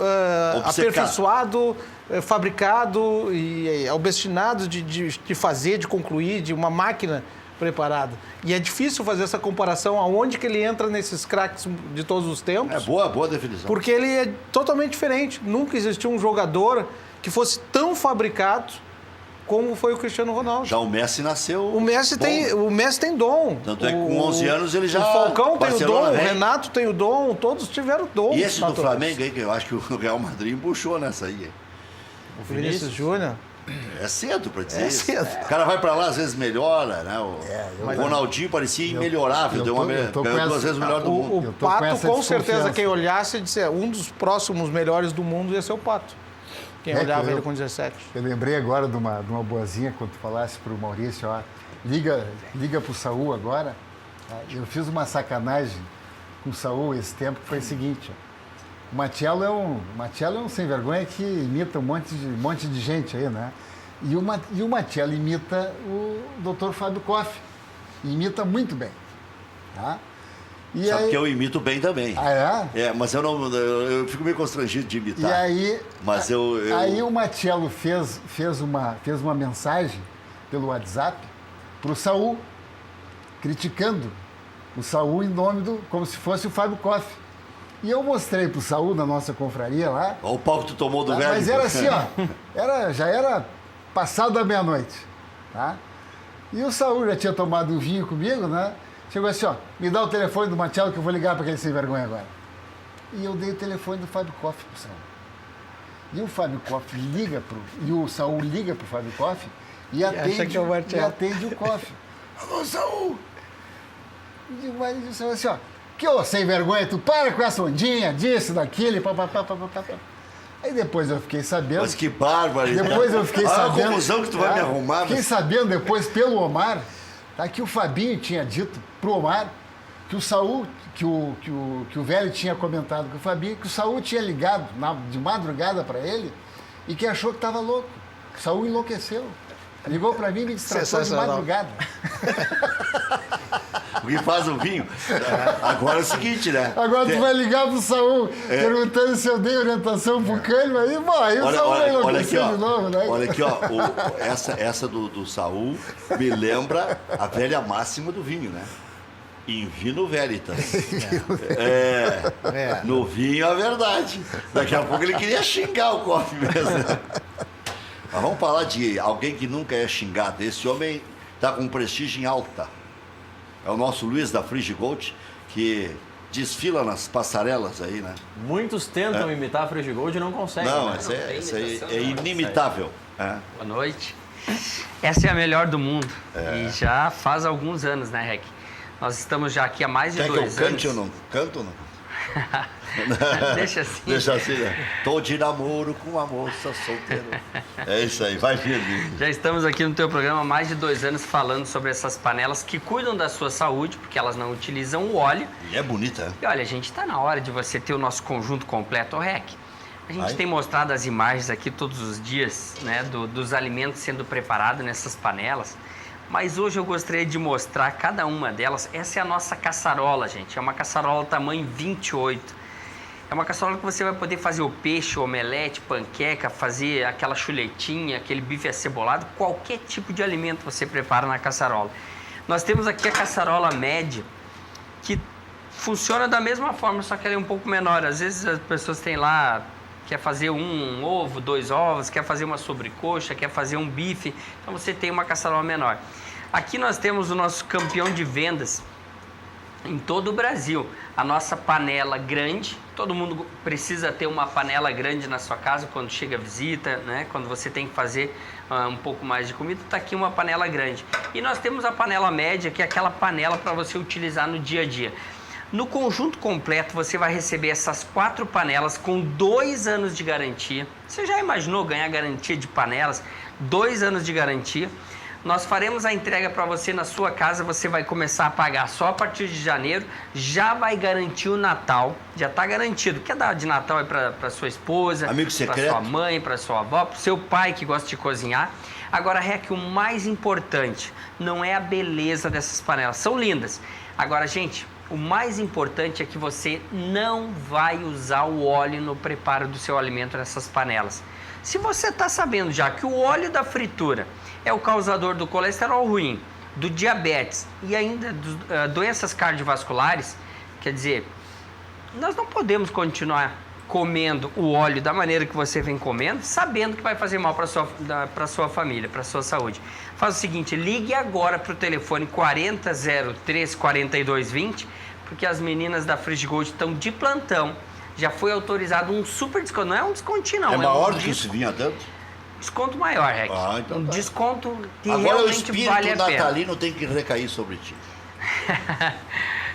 aperfeiçoado, fabricado e obstinado de fazer, de concluir, de uma máquina preparada. E é difícil fazer essa comparação aonde que ele entra nesses craques de todos os tempos. É boa definição. Porque ele é totalmente diferente. Nunca existiu um jogador que fosse tão fabricado como foi o Cristiano Ronaldo. Já o Messi nasceu. O Messi tem dom. Tanto é que com 11 anos ele já. O Falcão tem o dom, vem. o Renato tem o dom, todos tiveram dom. E esse do Flamengo aí, que eu acho que o Real Madrid empuxou nessa aí. O Vinícius Júnior. É cedo pra dizer isso. Cedo. O cara vai pra lá, às vezes melhora, né? O Ronaldinho parecia imelhorável, ganhou 2 vezes o melhor do mundo. O Pato, com certeza, quem olhasse, disse, um dos próximos melhores do mundo ia ser o Pato. Quem olhava ele com 17. Eu lembrei agora de uma boazinha quando tu falasse pro Maurício, ó, liga pro Saul agora. Eu fiz uma sacanagem com o Saul esse tempo, que foi o seguinte, ó. O Matiello é um sem vergonha que imita um monte de gente aí, né? E o Matiello imita o Dr. Fábio Koff. Imita muito bem, tá? E sabe aí... que eu imito bem também. Ah, é? Mas eu fico meio constrangido de imitar. E aí, mas aí o Matiello fez uma mensagem pelo WhatsApp pro Saul, criticando o Saul em nome como se fosse o Fábio Koff. E eu mostrei pro Saul na nossa confraria lá. Olha o pau que tu tomou do velho. Mas era assim, ó. Já era passado da meia-noite. Tá? E o Saul já tinha tomado um vinho comigo, né? Chegou assim, ó, me dá o telefone do Matiello que eu vou ligar para aquele sem vergonha agora. E eu dei o telefone do Fábio Koff pro Saul. E o Fábio Koff e o Saul liga pro Fábio Koff e atende o Koff. Alô, Saul! E o Saul assim, ó, que ô sem vergonha, tu para com essa ondinha, disso, daquilo, papapá. Aí depois eu fiquei sabendo... Mas que bárbaro! Depois eu fiquei sabendo... a confusão que tu vai me arrumar. Fiquei sabendo depois pelo Omar... Tá, que o Fabinho tinha dito pro Omar que o Saul, que o velho tinha comentado com o Fabinho, que o Saul tinha ligado de madrugada para ele e que achou que estava louco. O Saul enlouqueceu. Ligou para mim e me distratou de madrugada. O que faz o vinho. Agora é o seguinte, né? Agora tu vai ligar pro Saúl perguntando se eu dei orientação pro Cânimo, aí o Saúl vai enlouquecer de novo, né? Olha aqui, ó. Essa do Saúl me lembra a velha máxima do vinho, né? In vino veritas. No vinho a verdade. Daqui a pouco ele queria xingar o coffee mesmo. Né? Mas vamos falar de alguém que nunca é xingado. Esse homem está com prestígio em alta. É o nosso Luiz da Frigigold, que desfila nas passarelas aí, né? Muitos tentam imitar a Frigigold e não conseguem. Não, né? essa é inimitável. Boa noite. Essa é a melhor do mundo. E já faz alguns anos, né, Rec? Nós estamos já aqui há mais de 2 anos. Quer que eu cante ou não? Canto ou não? Deixa assim. Deixa assim, né? Tô de namoro com uma moça solteira. É isso aí, vai firme. Já estamos aqui no teu programa há mais de 2 anos falando sobre essas panelas que cuidam da sua saúde, porque elas não utilizam o óleo. E é bonita, né? E olha, gente, está na hora de você ter o nosso conjunto completo, Rec. A gente tem mostrado as imagens aqui todos os dias, né, dos alimentos sendo preparados nessas panelas. Mas hoje eu gostaria de mostrar cada uma delas. Essa é a nossa caçarola, gente. É uma caçarola tamanho 28. É uma caçarola que você vai poder fazer o peixe, o omelete, panqueca, fazer aquela chuletinha, aquele bife acebolado. Qualquer tipo de alimento você prepara na caçarola. Nós temos aqui a caçarola média, que funciona da mesma forma, só que ela é um pouco menor. Às vezes as pessoas têm lá... Quer fazer um ovo, 2 ovos, quer fazer uma sobrecoxa, quer fazer um bife. Então você tem uma caçarola menor. Aqui nós temos o nosso campeão de vendas em todo o Brasil. A nossa panela grande. Todo mundo precisa ter uma panela grande na sua casa quando chega a visita, né? Quando você tem que fazer um pouco mais de comida, está aqui uma panela grande. E nós temos a panela média, que é aquela panela para você utilizar no dia a dia. No conjunto completo, você vai receber essas 4 panelas com 2 anos de garantia. Você já imaginou ganhar garantia de panelas? 2 anos de garantia. Nós faremos a entrega para você na sua casa. Você vai começar a pagar só a partir de janeiro. Já vai garantir o Natal. Já está garantido. Quer dar de Natal é para sua esposa, para sua mãe, para sua avó, para seu pai que gosta de cozinhar. Agora, Rec, o mais importante não é a beleza dessas panelas. São lindas. Agora, gente... O mais importante é que você não vai usar o óleo no preparo do seu alimento nessas panelas. Se você está sabendo já que o óleo da fritura é o causador do colesterol ruim, do diabetes e ainda doenças cardiovasculares, quer dizer, nós não podemos continuar comendo o óleo da maneira que você vem comendo, sabendo que vai fazer mal para sua família, para sua saúde. Faz o seguinte, ligue agora para o telefone 4003 4220, porque as meninas da Frigigold estão de plantão. Já foi autorizado um super desconto, não é um descontinho não. É maior do que se vinha dando? Desconto maior, Rec. Então um desconto que agora realmente vale a pena. O espírito natalino tem que recair sobre ti.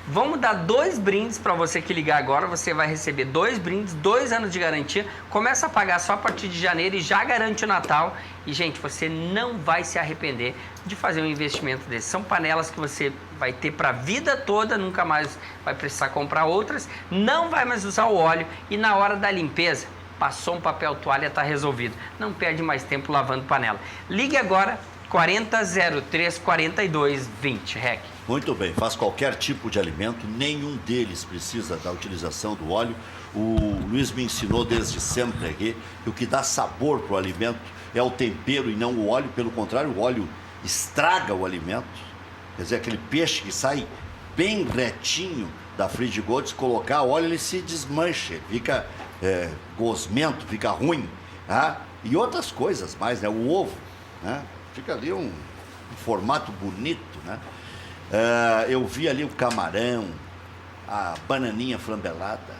Vamos dar 2 brindes para você que ligar agora. Você vai receber 2 brindes, 2 anos de garantia. Começa a pagar só a partir de janeiro e já garante o Natal. E, gente, você não vai se arrepender de fazer um investimento desse. São panelas que você vai ter para a vida toda, nunca mais vai precisar comprar outras. Não vai mais usar o óleo e na hora da limpeza, passou um papel toalha, está resolvido. Não perde mais tempo lavando panela. Ligue agora, 4003 4220, Rec. Muito bem, faz qualquer tipo de alimento, nenhum deles precisa da utilização do óleo. O Luiz me ensinou desde sempre aqui que o que dá sabor para o alimento é o tempero e não o óleo. Pelo contrário, o óleo estraga o alimento. Quer dizer, aquele peixe que sai bem retinho da Frigigold, se colocar óleo, ele se desmancha, ele fica gosmento, fica ruim. Tá? E outras coisas mais, né? O ovo, né? Fica ali um formato bonito, né? Eu vi ali o camarão, a bananinha flambelada,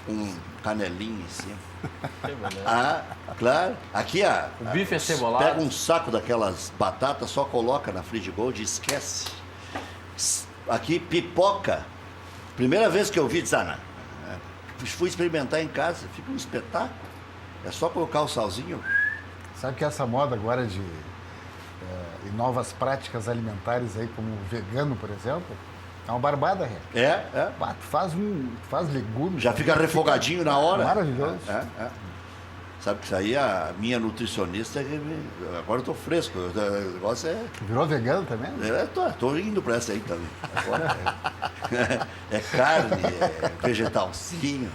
um canelinho em cima. Claro. Aqui o bife acebolado. Pega um saco daquelas batatas, só coloca na Frigigold e esquece. Aqui pipoca. Primeira vez que eu vi, fui experimentar em casa, fica um espetáculo. É só colocar o salzinho. Sabe que essa moda agora de e novas práticas alimentares aí, como o vegano, por exemplo, é uma barbada, Rec. Tu faz legumes. Já fica refogadinho na hora. Maravilhoso. Sabe que isso aí, a minha nutricionista, agora eu tô fresco, o negócio é... Virou vegano também? Tô indo para essa aí também. Agora é carne, é vegetalzinho.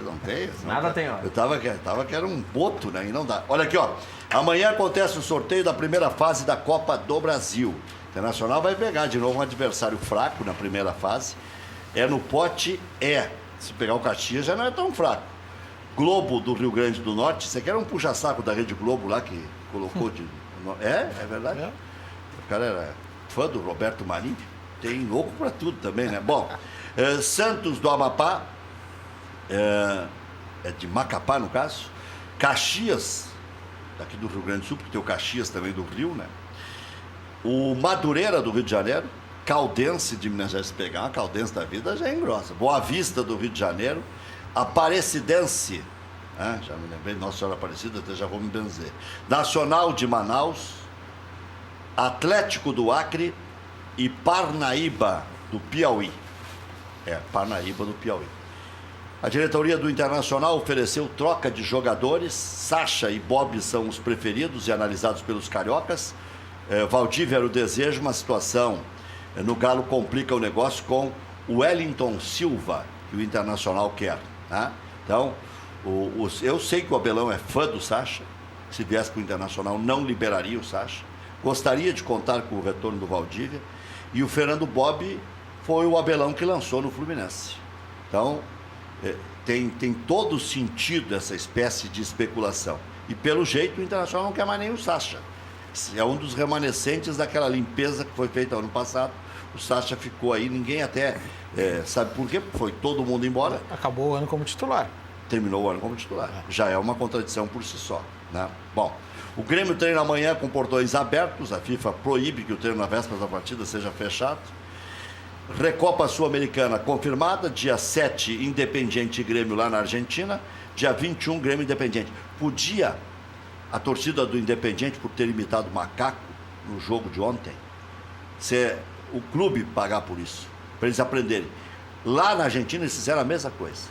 Não tem. Nada tem, ó. Eu tava que era um boto, né? E não dá. Olha aqui, ó. Amanhã acontece o sorteio da primeira fase da Copa do Brasil. O Internacional vai pegar de novo um adversário fraco na primeira fase. É no pote E. Se pegar o Caxias já não é tão fraco. Globo do Rio Grande do Norte. Você quer um puxa-saco da Rede Globo lá que colocou de... É verdade. O cara era fã do Roberto Marinho. Tem louco pra tudo também, né? Bom, Santos do Amapá. É de Macapá, no caso. Caxias, daqui do Rio Grande do Sul, porque tem o Caxias também do Rio, né? O Madureira do Rio de Janeiro. Caldense de Minas Gerais. Se pegar uma Caldense da vida já é engrossa. Boa Vista do Rio de Janeiro. Aparecidense, já me lembrei, Nossa Senhora Aparecida, até já vou me benzer. Nacional de Manaus, Atlético do Acre e Parnaíba do Piauí. Parnaíba do Piauí. A diretoria do Internacional ofereceu troca de jogadores. Sacha e Bob são os preferidos e analisados pelos cariocas. Valdívia era o desejo, uma situação no Galo complica o negócio com o Wellington Silva, que o Internacional quer. Então, eu sei que o Abelão é fã do Sacha. Se viesse para o Internacional, não liberaria o Sacha. Gostaria de contar com o retorno do Valdívia. E o Fernando Bob foi o Abelão que lançou no Fluminense. Então, tem todo sentido essa espécie de especulação. E pelo jeito, o Internacional não quer mais nem o Sacha. É um dos remanescentes daquela limpeza que foi feita ano passado. O Sacha ficou aí, ninguém até sabe por quê, foi todo mundo embora. Acabou o ano como titular. Terminou o ano como titular. Já é uma contradição por si só, né? Bom, o Grêmio treina amanhã com portões abertos. A FIFA proíbe que o treino na véspera da partida seja fechado. Recopa Sul-Americana confirmada. Dia 7, Independiente e Grêmio lá na Argentina. Dia 21, Grêmio Independiente. Podia a torcida do Independiente, por ter imitado o Macaco no jogo de ontem, o clube pagar por isso, para eles aprenderem. Lá na Argentina eles fizeram a mesma coisa.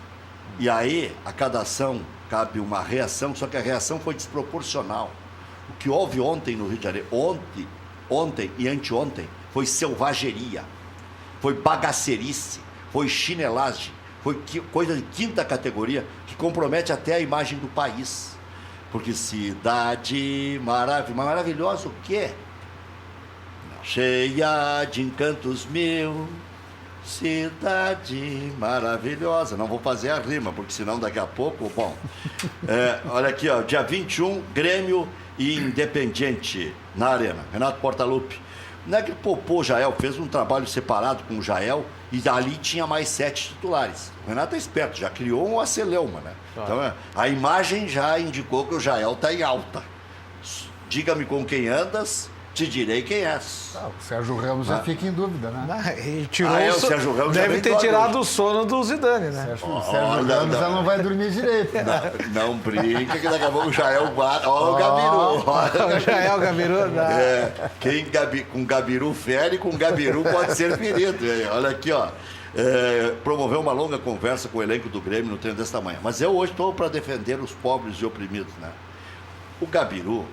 E aí, a cada ação cabe uma reação, só que a reação foi desproporcional. O que houve ontem no Rio de Janeiro, ontem e anteontem, foi selvageria, foi bagacerice, foi chinelagem, foi coisa de quinta categoria, que compromete até a imagem do país. Porque cidade maravilhosa o quê? Cheia de encantos mil, cidade maravilhosa. Não vou fazer a rima, porque senão daqui a pouco... Bom, olha aqui, ó, dia 21, Grêmio e Independiente na Arena. Renato Portaluppi. Não é que o Jael fez um trabalho separado com o Jael e ali tinha mais 7 titulares. O Renato é esperto, já criou um aceleuma, né? Então, a imagem já indicou que o Jael está em alta. Diga-me com quem andas, te direi quem és. O Sérgio Ramos já fica em dúvida, né? E tirou o Sérgio Ramos deve ter tirado o sono do Zidane, né? O Sérgio Ramos já não vai dormir direito. Não brinca que daqui a pouco o Jael guarda. Olha o Gabiru. O Jael Gabiru. Quem com Gabiru fere, com Gabiru pode ser ferido. Olha aqui, ó. Promoveu uma longa conversa com o elenco do Grêmio no treino desse tamanho. Mas eu hoje estou para defender os pobres e oprimidos, né? O Gabiru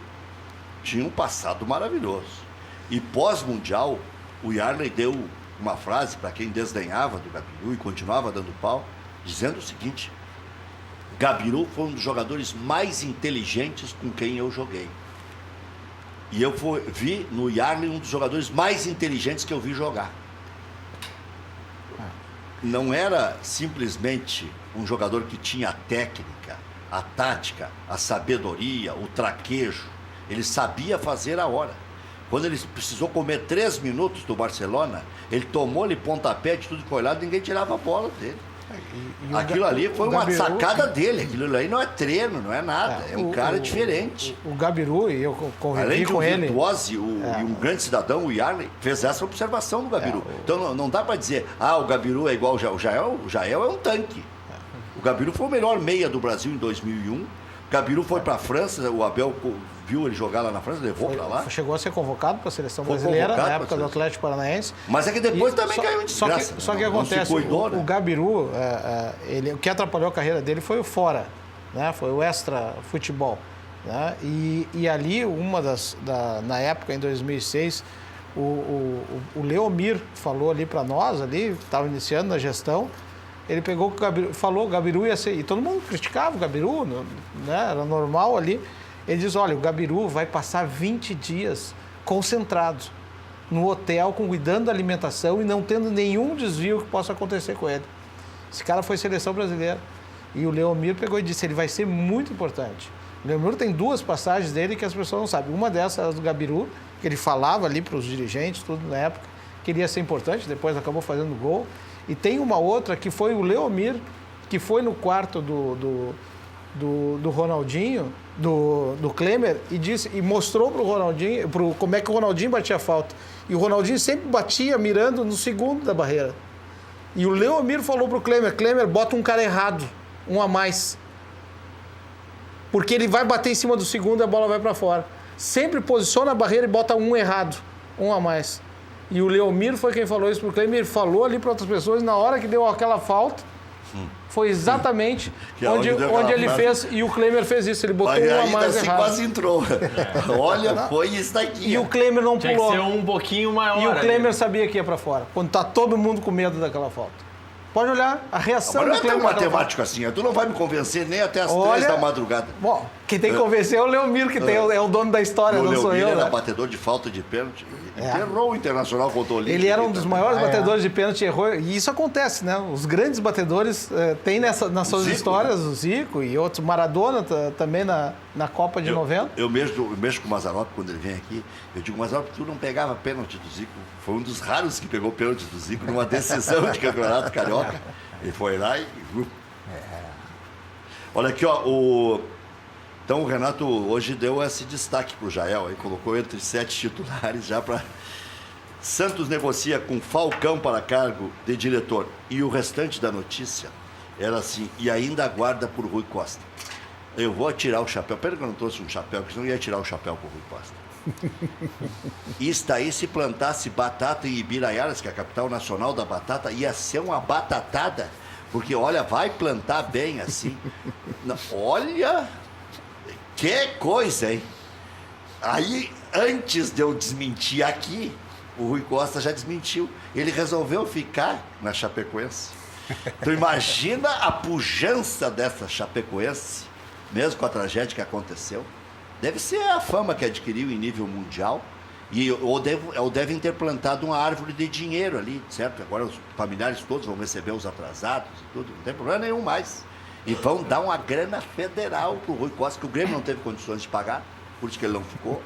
tinha um passado maravilhoso. E pós-mundial, o Yarley deu uma frase para quem desdenhava do Gabiru e continuava dando pau, dizendo o seguinte: Gabiru foi um dos jogadores mais inteligentes com quem eu joguei. E eu vi no Yarley um dos jogadores mais inteligentes que eu vi jogar. Não era simplesmente um jogador que tinha a técnica, a tática, a sabedoria, o traquejo. Ele sabia fazer a hora. Quando ele precisou comer 3 minutos do Barcelona, ele tomou-lhe pontapé de tudo que foi lá, ninguém tirava a bola dele. Aquilo ali foi uma sacada dele. Aquilo ali não é treino, não é nada. É um cara diferente. O Gabiru, e eu convivi com ele. Além de um virtuose e um grande cidadão, o Yarley fez essa observação do Gabiru. Então não dá para dizer, o Gabiru é igual ao Jael. O Jael é um tanque. O Gabiru foi o melhor meia do Brasil em 2001. O Gabiru foi para a França, o Abel viu ele jogar lá na França, levou para lá. Chegou a ser convocado para a seleção brasileira na época do Atlético Paranaense. Mas é que depois também caiu em desgraça. Só que acontece, o Gabiru, o que atrapalhou a carreira dele foi o fora. né? Foi o Extra Futebol. Né? E ali, na época, em 2006, o Leomir falou ali para nós, estava iniciando na gestão, ele pegou que o Gabiru, falou, o Gabiru ia ser, e todo mundo criticava o Gabiru, né? Era normal ali. Ele diz, olha, o Gabiru vai passar 20 dias concentrado no hotel, cuidando da alimentação e não tendo nenhum desvio que possa acontecer com ele. Esse cara foi seleção brasileira. E o Leomir pegou e disse, ele vai ser muito importante. O Leomir tem 2 passagens dele que as pessoas não sabem. Uma dessas era do Gabiru, que ele falava ali para os dirigentes, tudo na época, queria ser importante, depois acabou fazendo gol. E tem uma outra que foi o Leomir, que foi no quarto do Ronaldinho, do Klemer, e mostrou para o Ronaldinho como é que o Ronaldinho batia a falta. E o Ronaldinho sempre batia mirando no segundo da barreira. E o Leomir falou para o Klemer, bota um cara errado, um a mais. Porque ele vai bater em cima do segundo e a bola vai para fora. Sempre posiciona a barreira e bota um errado, um a mais. E o Leomir foi quem falou isso para o Klemer, ele falou ali para outras pessoas, na hora que deu aquela falta, foi exatamente onde ele fez, e o Klemer fez isso, ele botou um a mais errado. Quase entrou. Olha, foi isso daqui. E o Klemer não pulou. Tinha que ser um pouquinho maior. E o Klemer sabia que ia para fora, quando tá todo mundo com medo daquela falta. Pode olhar a reação do Klemer. Mas não é tão matemático assim, tu não vai me convencer nem até as 3 da madrugada. Bom, quem tem que convencer é o Leomir, que é o dono da história, não sou eu. Ele era batedor de falta de pênalti. Errou o Internacional contra o Olímpico. Ele era um dos maiores batedores de pênalti, errou. E isso acontece, né? Os grandes batedores têm nas suas histórias, o Zico e outros, Maradona também na Copa de 90. Eu mexo com o Mazzaropi quando ele vem aqui. Eu digo, Mazzaropi, tu não pegava pênalti do Zico. Foi um dos raros que pegou pênalti do Zico numa decisão de campeonato carioca. Ele foi lá e... Olha aqui, ó, Então o Renato hoje deu esse destaque para o Jael, aí colocou entre 7 titulares já para... Santos negocia com Falcão para cargo de diretor. E o restante da notícia era assim, e ainda aguarda por Rui Costa. Eu vou tirar o chapéu. Pera que eu não trouxe um chapéu, porque senão eu ia tirar o chapéu por Rui Costa. Isso aí, se plantasse batata em Ibiraiaras, que é a capital nacional da batata, ia ser uma batatada. Porque, olha, vai plantar bem assim. Olha... Que coisa, hein? Aí, antes de eu desmentir aqui, o Rui Costa já desmentiu. Ele resolveu ficar na Chapecoense. Tu imagina a pujança dessa Chapecoense, mesmo com a tragédia que aconteceu. Deve ser a fama que adquiriu em nível mundial. Ou devem ter plantado uma árvore de dinheiro ali, certo? Agora os familiares todos vão receber os atrasados e tudo. Não tem problema nenhum mais. E vão dar uma grana federal pro Rui Costa, que o Grêmio não teve condições de pagar, por isso que ele não ficou.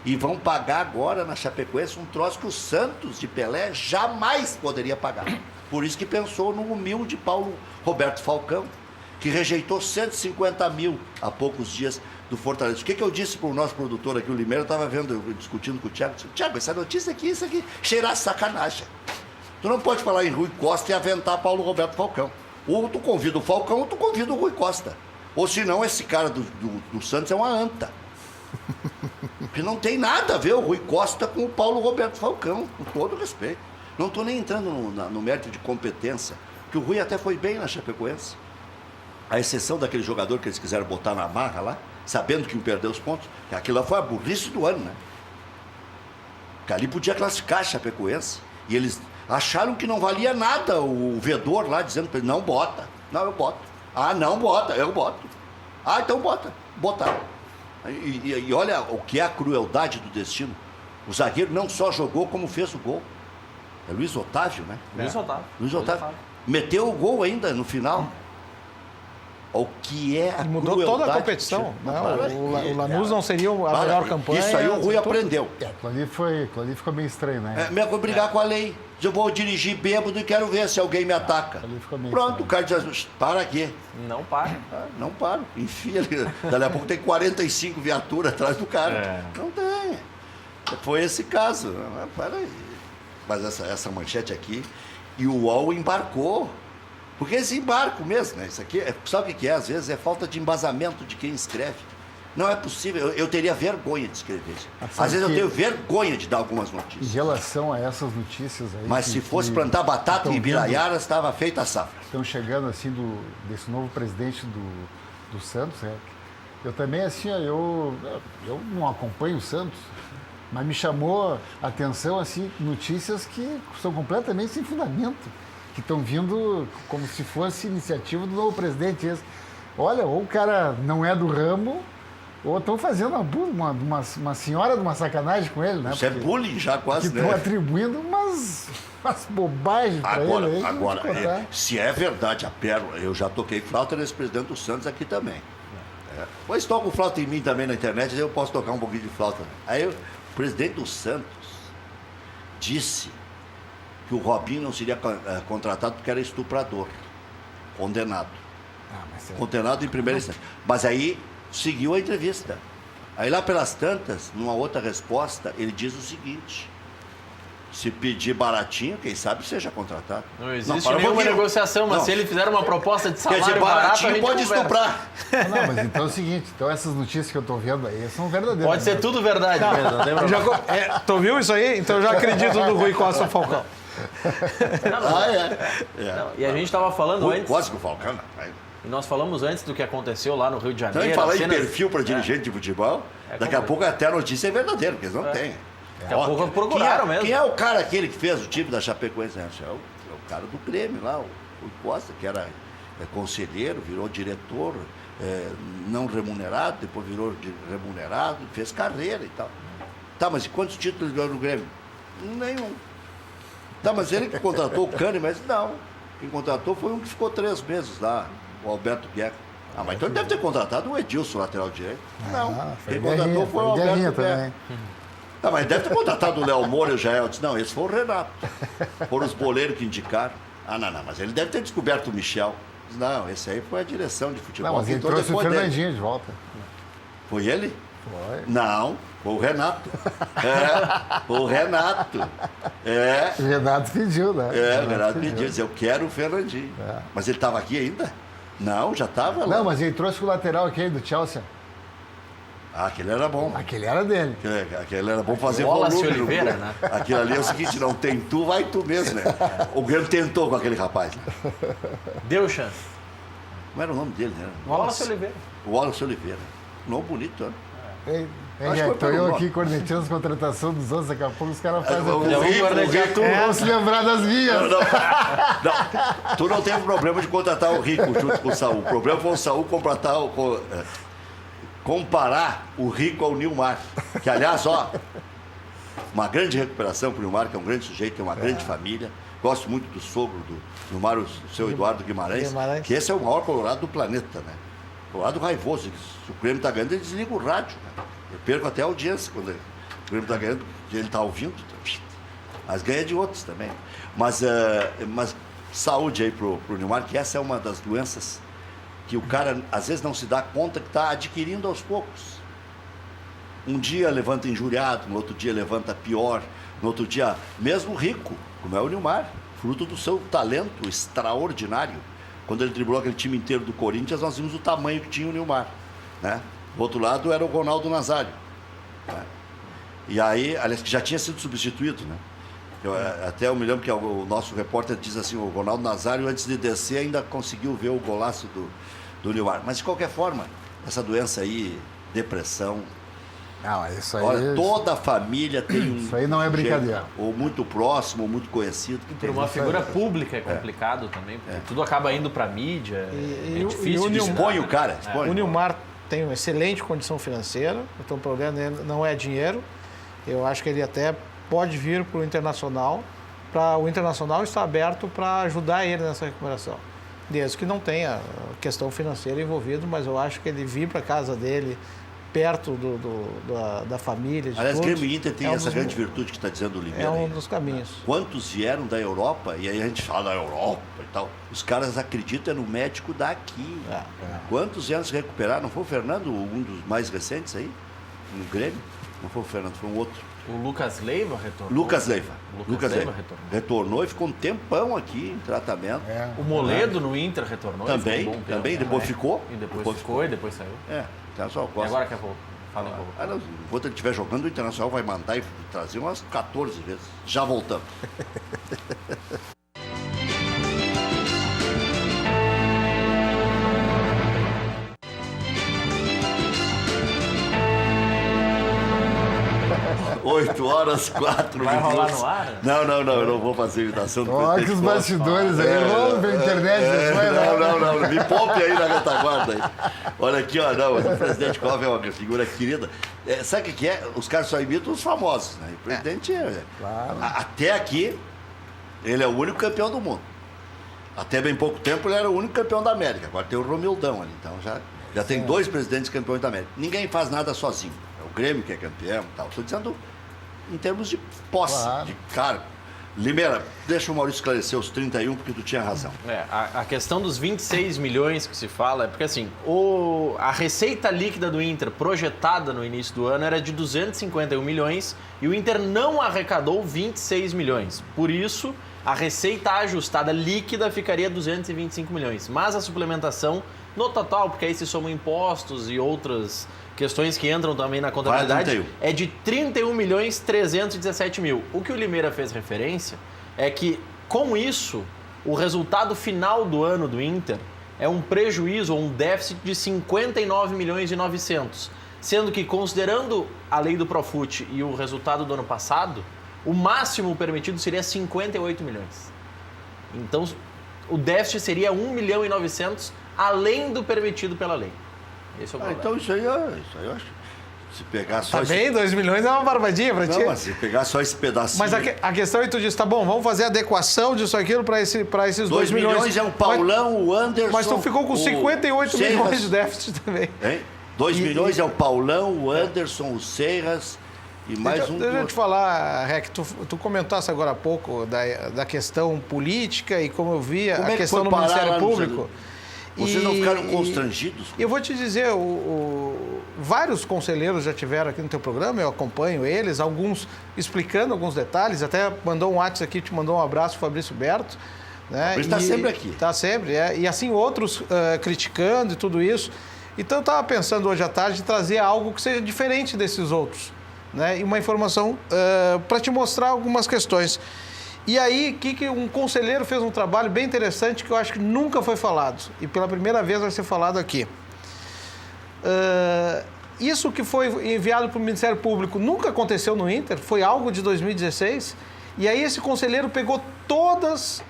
E vão pagar agora na Chapecoense um troço que o Santos de Pelé jamais poderia pagar. Por isso que pensou no humilde Paulo Roberto Falcão, que rejeitou 150 mil há poucos dias do Fortaleza. O que eu disse para o nosso produtor aqui, o Limeiro, eu estava discutindo com o Thiago, disse, Thiago, essa notícia aqui, isso aqui, cheirar sacanagem. Tu não pode falar em Rui Costa e aventar Paulo Roberto Falcão. Ou tu convida o Falcão, ou tu convida o Rui Costa. Ou senão esse cara do Santos é uma anta. Porque não tem nada a ver o Rui Costa com o Paulo Roberto Falcão, com todo respeito. Não estou nem entrando no mérito de competência, que o Rui até foi bem na Chapecoense. A exceção daquele jogador que eles quiseram botar na marra lá, sabendo que iam perder os pontos, que aquilo lá foi a burrice do ano, né? Que ali podia classificar a Chapecoense. E eles acharam que não valia nada o vedor lá, dizendo para ele, não bota. Não, eu boto. Ah, não bota, eu boto. Ah, então bota. Botaram. E olha o que é a crueldade do destino. O zagueiro não só jogou, como fez o gol. É Luiz Otávio, né? Luiz Otávio. Meteu o gol ainda no final. O que é a mudou toda a competição. O Lanús não seria a melhor campanha. Isso aí o Rui aprendeu. Aquilo ali ficou meio estranho, né? Vou brigar com a lei. Eu vou dirigir bêbado e quero ver se alguém me ataca. Pronto, o cara diz, para aqui. Não para. Não para. Enfia ali. Daqui a pouco tem 45 viaturas atrás do cara. Não tem. Foi esse caso. Para aí. Mas essa manchete aqui, e o UOL embarcou. Porque eles embarcam mesmo, né? Isso aqui, sabe o que é? Às vezes é falta de embasamento de quem escreve. Não é possível, eu teria vergonha de escrever isso. Às vezes eu tenho vergonha de dar algumas notícias. Em relação a essas notícias aí... Mas se fosse plantar batata em Ibiraiaras, estava feita a safra. Estão chegando assim desse novo presidente do do Santos, eu também, assim, eu não acompanho o Santos, mas me chamou a atenção, assim, notícias que são completamente sem fundamento, que estão vindo como se fosse iniciativa do novo presidente. Olha, ou o cara não é do ramo, ou estão fazendo uma senhora de uma sacanagem com ele, né? Isso é bullying já quase, né? Estão atribuindo umas bobagens para ele. Agora, se é verdade a pérola, eu já toquei flauta nesse presidente do Santos aqui também. Pois toca flauta em mim também na internet, eu posso tocar um pouquinho de flauta. Aí o presidente do Santos disse que o Robinho não seria contratado porque era estuprador, condenado. Condenado em primeira instância. Mas aí seguiu a entrevista. Aí lá pelas tantas, numa outra resposta, ele diz o seguinte: se pedir baratinho, quem sabe seja contratado. Não existe nenhuma negociação, mas se ele fizer uma proposta de salário barato, a gente pode estuprar. Não, mas então é o seguinte, então essas notícias que eu estou vendo aí são verdadeiras. Pode ser tudo verdade mesmo. Tu viu isso aí? Então eu já acredito no Rui Costa Falcão. E a gente estava falando antes... Quase que o Falcão. E nós falamos antes do que aconteceu lá no Rio de Janeiro. Então, falar em perfil para dirigente de futebol, daqui a pouco até a notícia é verdadeira, porque eles não têm. Daqui a pouco procuraram mesmo. Quem é o cara aquele que fez o time da Chapecoense? É o cara do Grêmio lá, o Costa, que era conselheiro, virou diretor, não remunerado, depois virou remunerado, fez carreira e tal. Tá, mas e quantos títulos ele ganhou no Grêmio? Nenhum. Tá, mas ele que contratou o Cani, mas não. Quem contratou foi um que ficou 3 meses lá, o Alberto Guerra. Mas então ele deve ter contratado o Edilson, lateral direito. Não. Quem contratou foi o Alberto Guerra. Não, mas deve ter contratado o Léo Moura e o Jael. Disse, não, esse foi o Renato. Foram os boleiros que indicaram. Não, mas ele deve ter descoberto o Michel. Disse, não, esse aí foi a direção de futebol. Não, mas ele trouxe o Fernandinho de volta. Foi ele? Foi. Não, foi o Renato. Foi o Renato. O Renato pediu, né? O Renato pediu. Disse, eu quero o Fernandinho. Mas ele estava aqui ainda? Não, já estava lá. Não, mas ele trouxe o lateral aqui do Chelsea. Aquele era bom. Aquele era dele. Aquele era bom fazer volume. Oliveira, né? Aquilo ali é o seguinte, não tem tu, vai tu mesmo, né? O Grêmio tentou com aquele rapaz. Né? Deu chance. Como era o nome dele, né? Wallace Oliveira. Wallace Oliveira. Nome bonito, né? Estou eu aqui cornetando as contratações dos outros, daqui a pouco os caras fazem vamos se lembrar das minhas. Não, tu não teve problema de contratar o Rico junto com o Saúl. O problema foi o Saúl comparar o Rico ao Nilmar. Que, aliás, uma grande recuperação para o Nilmar, que é um grande sujeito, tem uma grande família. Gosto muito do sogro do Nilmar, o seu Eduardo Guimarães, que esse é o maior colorado do planeta, né? Colorado raivoso. Se o Grêmio está ganhando, ele desliga o rádio, né? Eu perco até a audiência quando o Grêmio está ganhando, ele está ouvindo. Mas ganha de outros também. Mas saúde aí pro Nilmar, que essa é uma das doenças que o cara, às vezes, não se dá conta que está adquirindo aos poucos. Um dia levanta injuriado, no outro dia levanta pior, no outro dia, mesmo rico, como é o Nilmar, fruto do seu talento extraordinário. Quando ele driblou aquele time inteiro do Corinthians, nós vimos o tamanho que tinha o Nilmar, né? Do outro lado era o Ronaldo Nazário, né? E aí, aliás, que já tinha sido substituído, né? Até eu me lembro que o nosso repórter diz assim, o Ronaldo Nazário, antes de descer, ainda conseguiu ver o golaço do Nilmar. Mas, de qualquer forma, essa doença aí, depressão... Não, isso aí... Olha, toda a família tem um... Isso aí não é brincadeira. Ou muito próximo, ou muito conhecido. Para uma figura pública é complicado também, porque tudo acaba indo para a mídia, é difícil. Expõe o cara. O Nilmar tem uma excelente condição financeira, então o problema não é dinheiro. Eu acho que ele até pode vir para o Internacional. O Internacional está aberto para ajudar ele nessa recuperação. Desde que não tenha questão financeira envolvida, mas eu acho que ele vir para a casa dele, perto da família. Aliás, Grêmio e Inter tem essa grande virtude que está dizendo o Limeira. É um dos caminhos. Quantos vieram da Europa, e aí a gente fala da Europa e tal, os caras acreditam no médico daqui. Quantos vieram se recuperar? Não foi o Fernando, um dos mais recentes aí, no Grêmio? Não foi o Fernando, foi um outro. O Lucas Leiva retornou. Lucas Leiva retornou e ficou um tempão aqui em tratamento. O Moledo no Inter retornou. Também, depois ficou. E depois ficou e depois saiu. E agora quer voltar? Fala um pouco. Enquanto ele estiver jogando, o Internacional vai mandar e trazer umas 14 vezes. Já voltamos. 8 horas, 4 minutos. Vai rolar no ar? Não, eu não vou fazer imitação do Olha presidente. que os bastidores aí, vamos pra internet. Não, me poupe aí na retaguarda aí. Olha aqui, ó, não, o presidente Clóvis é uma figura querida. Sabe o que é? Os caras só imitam os famosos, né? O presidente, claro. Até aqui, ele é o único campeão do mundo. Até bem pouco tempo ele era o único campeão da América. Agora tem o Romildão ali, então já tem 2 presidentes campeões da América. Ninguém faz nada sozinho. É o Grêmio que é campeão e tal. Estou dizendo em termos de posse, de cargo. Limeira, deixa o Maurício esclarecer os 31, porque tu tinha razão. A questão dos 26 milhões que se fala é porque, assim, a receita líquida do Inter projetada no início do ano era de 251 milhões e o Inter não arrecadou 26 milhões. Por isso, a receita ajustada líquida ficaria 225 milhões. Mas a suplementação no total, porque aí se somam impostos e outras questões que entram também na contabilidade, é de 31 milhões 317 mil. O que o Limeira fez referência é que, com isso, o resultado final do ano do Inter é um prejuízo ou um déficit de 59 milhões e 900. Sendo que, considerando a lei do Profut e o resultado do ano passado, o máximo permitido seria 58 milhões. Então, o déficit seria 1 milhão e 900, além do permitido pela lei. Esse é o problema. Então isso aí eu acho. Se pegar só. Tá bem, 2 milhões é uma barbadinha pra ti. Não, mas se pegar só esse pedacinho. Mas a questão é que tu diz, tá bom, vamos fazer adequação disso, aquilo pra esses 2 milhões. 2 milhões é o Paulão, o Anderson. Mas tu ficou com 58 milhões de déficit também. 2 milhões é o Paulão, o Anderson, o Serras e mais um. Deixa eu te falar, Rec, tu comentasse agora há pouco da questão política e como eu via a questão do Ministério Público. Vocês não ficaram constrangidos? Eu vou te dizer, vários conselheiros já tiveram aqui no teu programa, eu acompanho eles, alguns explicando alguns detalhes, até mandou um WhatsApp aqui, te mandou um abraço, o Fabrício Berto. Né? Ele está sempre aqui. Está sempre, e assim outros criticando e tudo isso. Então eu estava pensando hoje à tarde de trazer algo que seja diferente desses outros, né? E uma informação para te mostrar algumas questões. E aí, que um conselheiro fez um trabalho bem interessante que eu acho que nunca foi falado. E pela primeira vez vai ser falado aqui. Isso que foi enviado para o Ministério Público nunca aconteceu no Inter, foi algo de 2016. E aí esse conselheiro pegou todos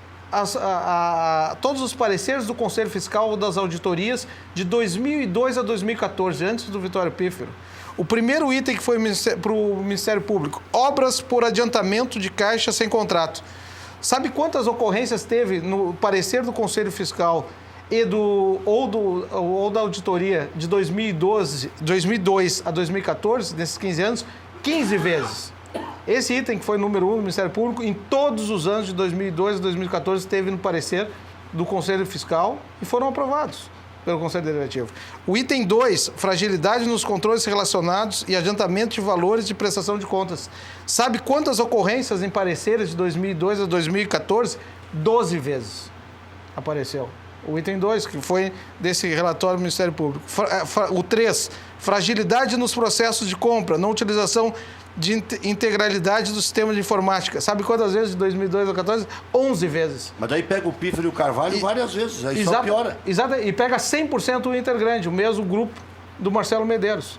os pareceres do Conselho Fiscal das auditorias de 2002 a 2014, antes do Vitório Pífero. O primeiro item que foi para o Ministério Público, obras por adiantamento de caixa sem contrato. Sabe quantas ocorrências teve no parecer do Conselho Fiscal ou da auditoria de 2002 a 2014, nesses 15 anos? 15 vezes. Esse item que foi número 1 do Ministério Público, em todos os anos de 2002 a 2014, esteve no parecer do Conselho Fiscal e foram aprovados pelo Conselho Deliberativo. O item 2, fragilidade nos controles relacionados e adiantamento de valores de prestação de contas. Sabe quantas ocorrências em pareceres de 2002 a 2014? 12 vezes apareceu. O item 2, que foi desse relatório do Ministério Público. O 3, fragilidade nos processos de compra, não utilização de integralidade do sistema de informática. Sabe quantas vezes de 2002 a 2014? 11 vezes. Mas daí pega o Pífero e o Carvalho várias vezes, aí só piora. Exato, e pega 100% o Inter Grande, o mesmo grupo do Marcelo Medeiros,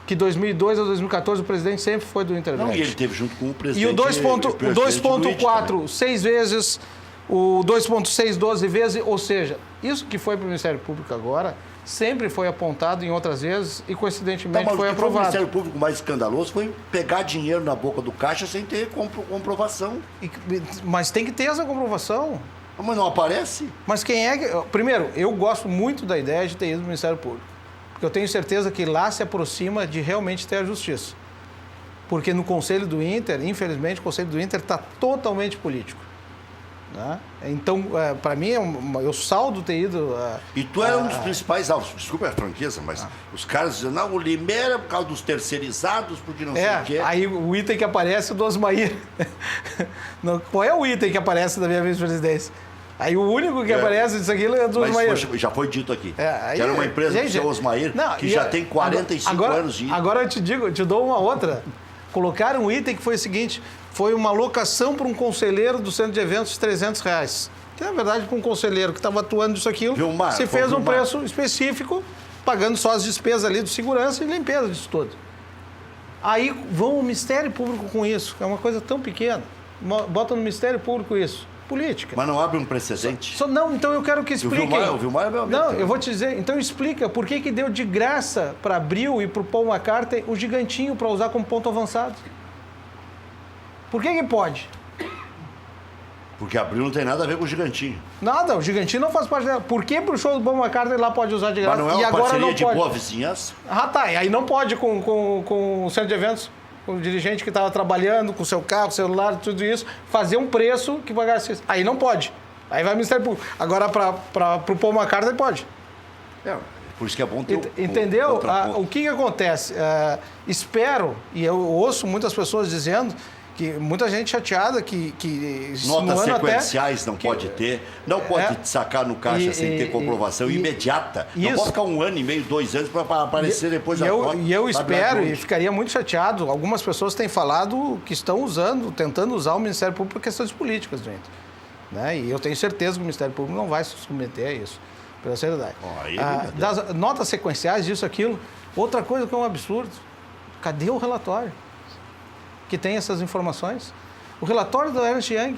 que 2002 a 2014 o presidente sempre foi do Inter Grande. Não, e ele teve junto com o presidente. E o 2.4, 6 vezes, o 2.6, 12 vezes, ou seja, isso que foi para o Ministério Público agora, sempre foi apontado em outras vezes e, coincidentemente, foi aprovado. O Ministério Público mais escandaloso foi pegar dinheiro na boca do caixa sem ter comprovação. Mas tem que ter essa comprovação. Mas não aparece? Mas quem é que... Primeiro, eu gosto muito da ideia de ter ido no Ministério Público, porque eu tenho certeza que lá se aproxima de realmente ter a justiça. Porque no Conselho do Inter, infelizmente, o Conselho do Inter está totalmente político. Né? Então, para mim, eu saldo ter ido... E tu era um dos principais alvos, desculpa a franqueza, mas os caras diziam, não, o Limeira por causa dos terceirizados, porque não sei o quê. Aí o item que aparece é o do Osmair. Qual é o item que aparece da minha vice-presidência? Aí o único que aparece disso aqui é do Osmair. Mas já foi dito aqui. Que era uma empresa do seu Osmair, que já tem 45 anos de... Agora eu te dou uma outra. Colocaram um item que foi o seguinte... Foi uma locação para um conselheiro do centro de eventos de R$300. Que, na verdade, para um conselheiro que estava atuando disso aquilo, se fez um preço específico, pagando só as despesas ali de segurança e limpeza disso tudo. Aí vão o Ministério Público com isso, que é uma coisa tão pequena. Bota no Ministério Público isso. Política. Mas não abre um precedente? Não, então eu quero que expliquem. O Vilmar é meu amigo. Não, eu vou te dizer. Então explica por que deu de graça para Abril e para o Paul McCartney o gigantinho para usar como ponto avançado. Por que pode? Porque Abril não tem nada a ver com o gigantinho. Nada, o gigantinho não faz parte dela. Por que pro show do Paul McCartney lá pode usar de graça? Mas não é e uma agora parceria não de pode? boa vizinhança? Ah, tá. E aí não pode com o centro de eventos, com o dirigente que estava trabalhando, com seu carro, celular, tudo isso, fazer um preço que pagasse. Aí não pode. Aí vai o Ministério Público. Agora, para o Paul McCartney, pode. Por isso que é bom ter Entendeu? O que acontece? Espero, e eu ouço muitas pessoas dizendo, que muita gente chateada que notas sequenciais não pode ter, não pode sacar no caixa sem ter comprovação imediata. Não pode ficar 1 ano e meio, 2 anos para aparecer depois da nota. E eu espero, e ficaria muito chateado, algumas pessoas têm falado que estão tentando usar o Ministério Público por questões políticas, gente. Né? E eu tenho certeza que o Ministério Público não vai se submeter a isso, pela seriedade. Das notas sequenciais, disso, aquilo. Outra coisa que é um absurdo, cadê o relatório que tem essas informações? O relatório da Ernst Young,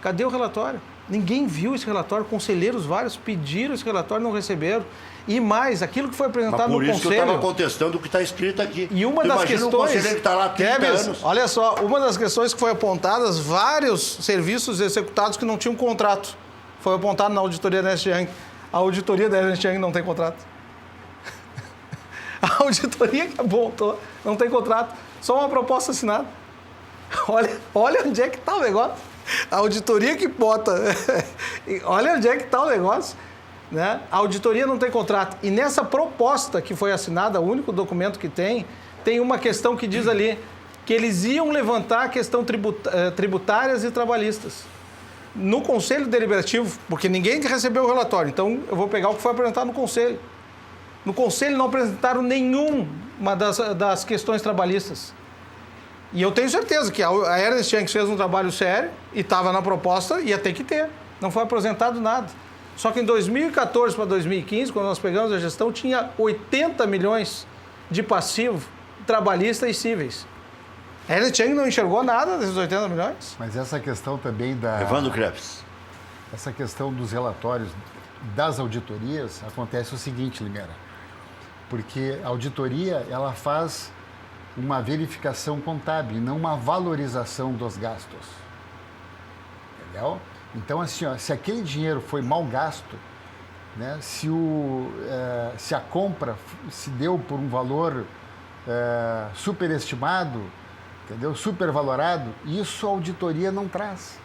cadê o relatório? Ninguém viu esse relatório, conselheiros vários pediram esse relatório, não receberam. E mais, aquilo que foi apresentado no conselho... Por isso que eu estava contestando o que está escrito aqui. E uma das questões... um conselheiro que está lá há 30 anos. Olha só, uma das questões que foi apontadas, vários serviços executados que não tinham contrato. Foi apontado na auditoria da Ernst Young. A auditoria da Ernst Young não tem contrato. A auditoria que apontou não tem contrato. Só uma proposta assinada. Olha onde é que está o negócio. A auditoria que bota... Olha onde é que está o negócio. Né? A auditoria não tem contrato. E nessa proposta que foi assinada, o único documento que tem uma questão que diz ali que eles iam levantar a questão tributárias e trabalhistas. No Conselho Deliberativo, porque ninguém recebeu o relatório, então eu vou pegar o que foi apresentado no Conselho. No Conselho não apresentaram nenhuma das questões trabalhistas. E eu tenho certeza que a Ernst Young fez um trabalho sério e estava na proposta, ia ter que ter. Não foi apresentado nada. Só que em 2014 para 2015, quando nós pegamos a gestão, tinha 80 milhões de passivo trabalhista e cíveis. A Ernst Young não enxergou nada desses 80 milhões. Mas essa questão também da... Evandro Krebs. Essa questão dos relatórios das auditorias, acontece o seguinte, Limeira. Porque a auditoria, ela faz uma verificação contábil, não uma valorização dos gastos. Entendeu? Então, assim, ó, se aquele dinheiro foi mal gasto, né, se a compra se deu por um valor superestimado, entendeu? Supervalorado, isso a auditoria não traz.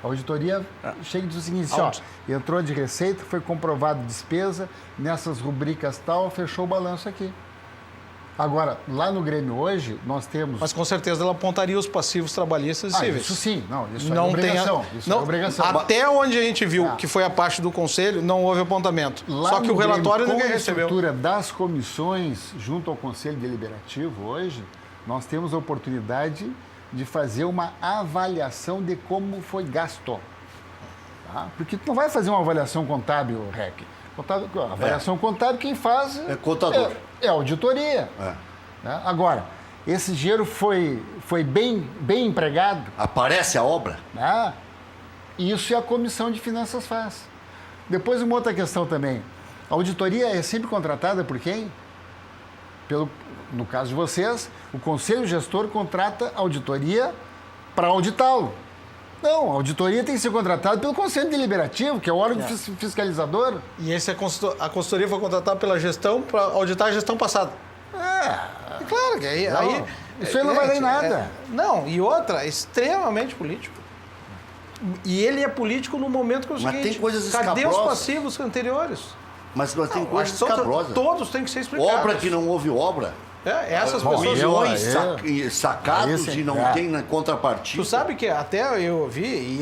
A auditoria chega e diz o seguinte, entrou de receita, foi comprovado despesa, nessas rubricas tal, fechou o balanço aqui. Agora, lá no Grêmio hoje, nós temos... Mas com certeza ela apontaria os passivos trabalhistas e cíveis. Isso sim, isso é obrigação. É obrigação. Até onde a gente viu que foi a parte do Conselho, não houve apontamento. Lá só que o relatório Grêmio, ninguém recebeu. Com a estrutura das comissões junto ao Conselho Deliberativo hoje, nós temos a oportunidade de fazer uma avaliação de como foi gasto. Tá? Porque tu não vai fazer uma avaliação contábil, REC. Avaliação contábil, quem faz é contador. É auditoria. Né? Agora, esse dinheiro foi bem empregado. Aparece a obra. Né? Isso é a Comissão de Finanças faz. Depois, uma outra questão também. A auditoria é sempre contratada por quem? No caso de vocês, o Conselho Gestor contrata a auditoria para auditá-lo. Não, a auditoria tem que ser contratada pelo Conselho Deliberativo, que é o órgão fiscalizador. E a consultoria foi contratada pela gestão para auditar a gestão passada. Claro que aí isso aí não vai dar em nada. Não, e outra, é extremamente político. E ele é político no momento que é o seguinte... Mas tem coisas cadê escabrosas. os passivos anteriores? Mas nós tem coisas escabrosas. Todos têm que ser explicados. Obra que não houve obra. Essas pessoas... Milhões sacados e não tem na contrapartida. Tu sabe que até eu vi,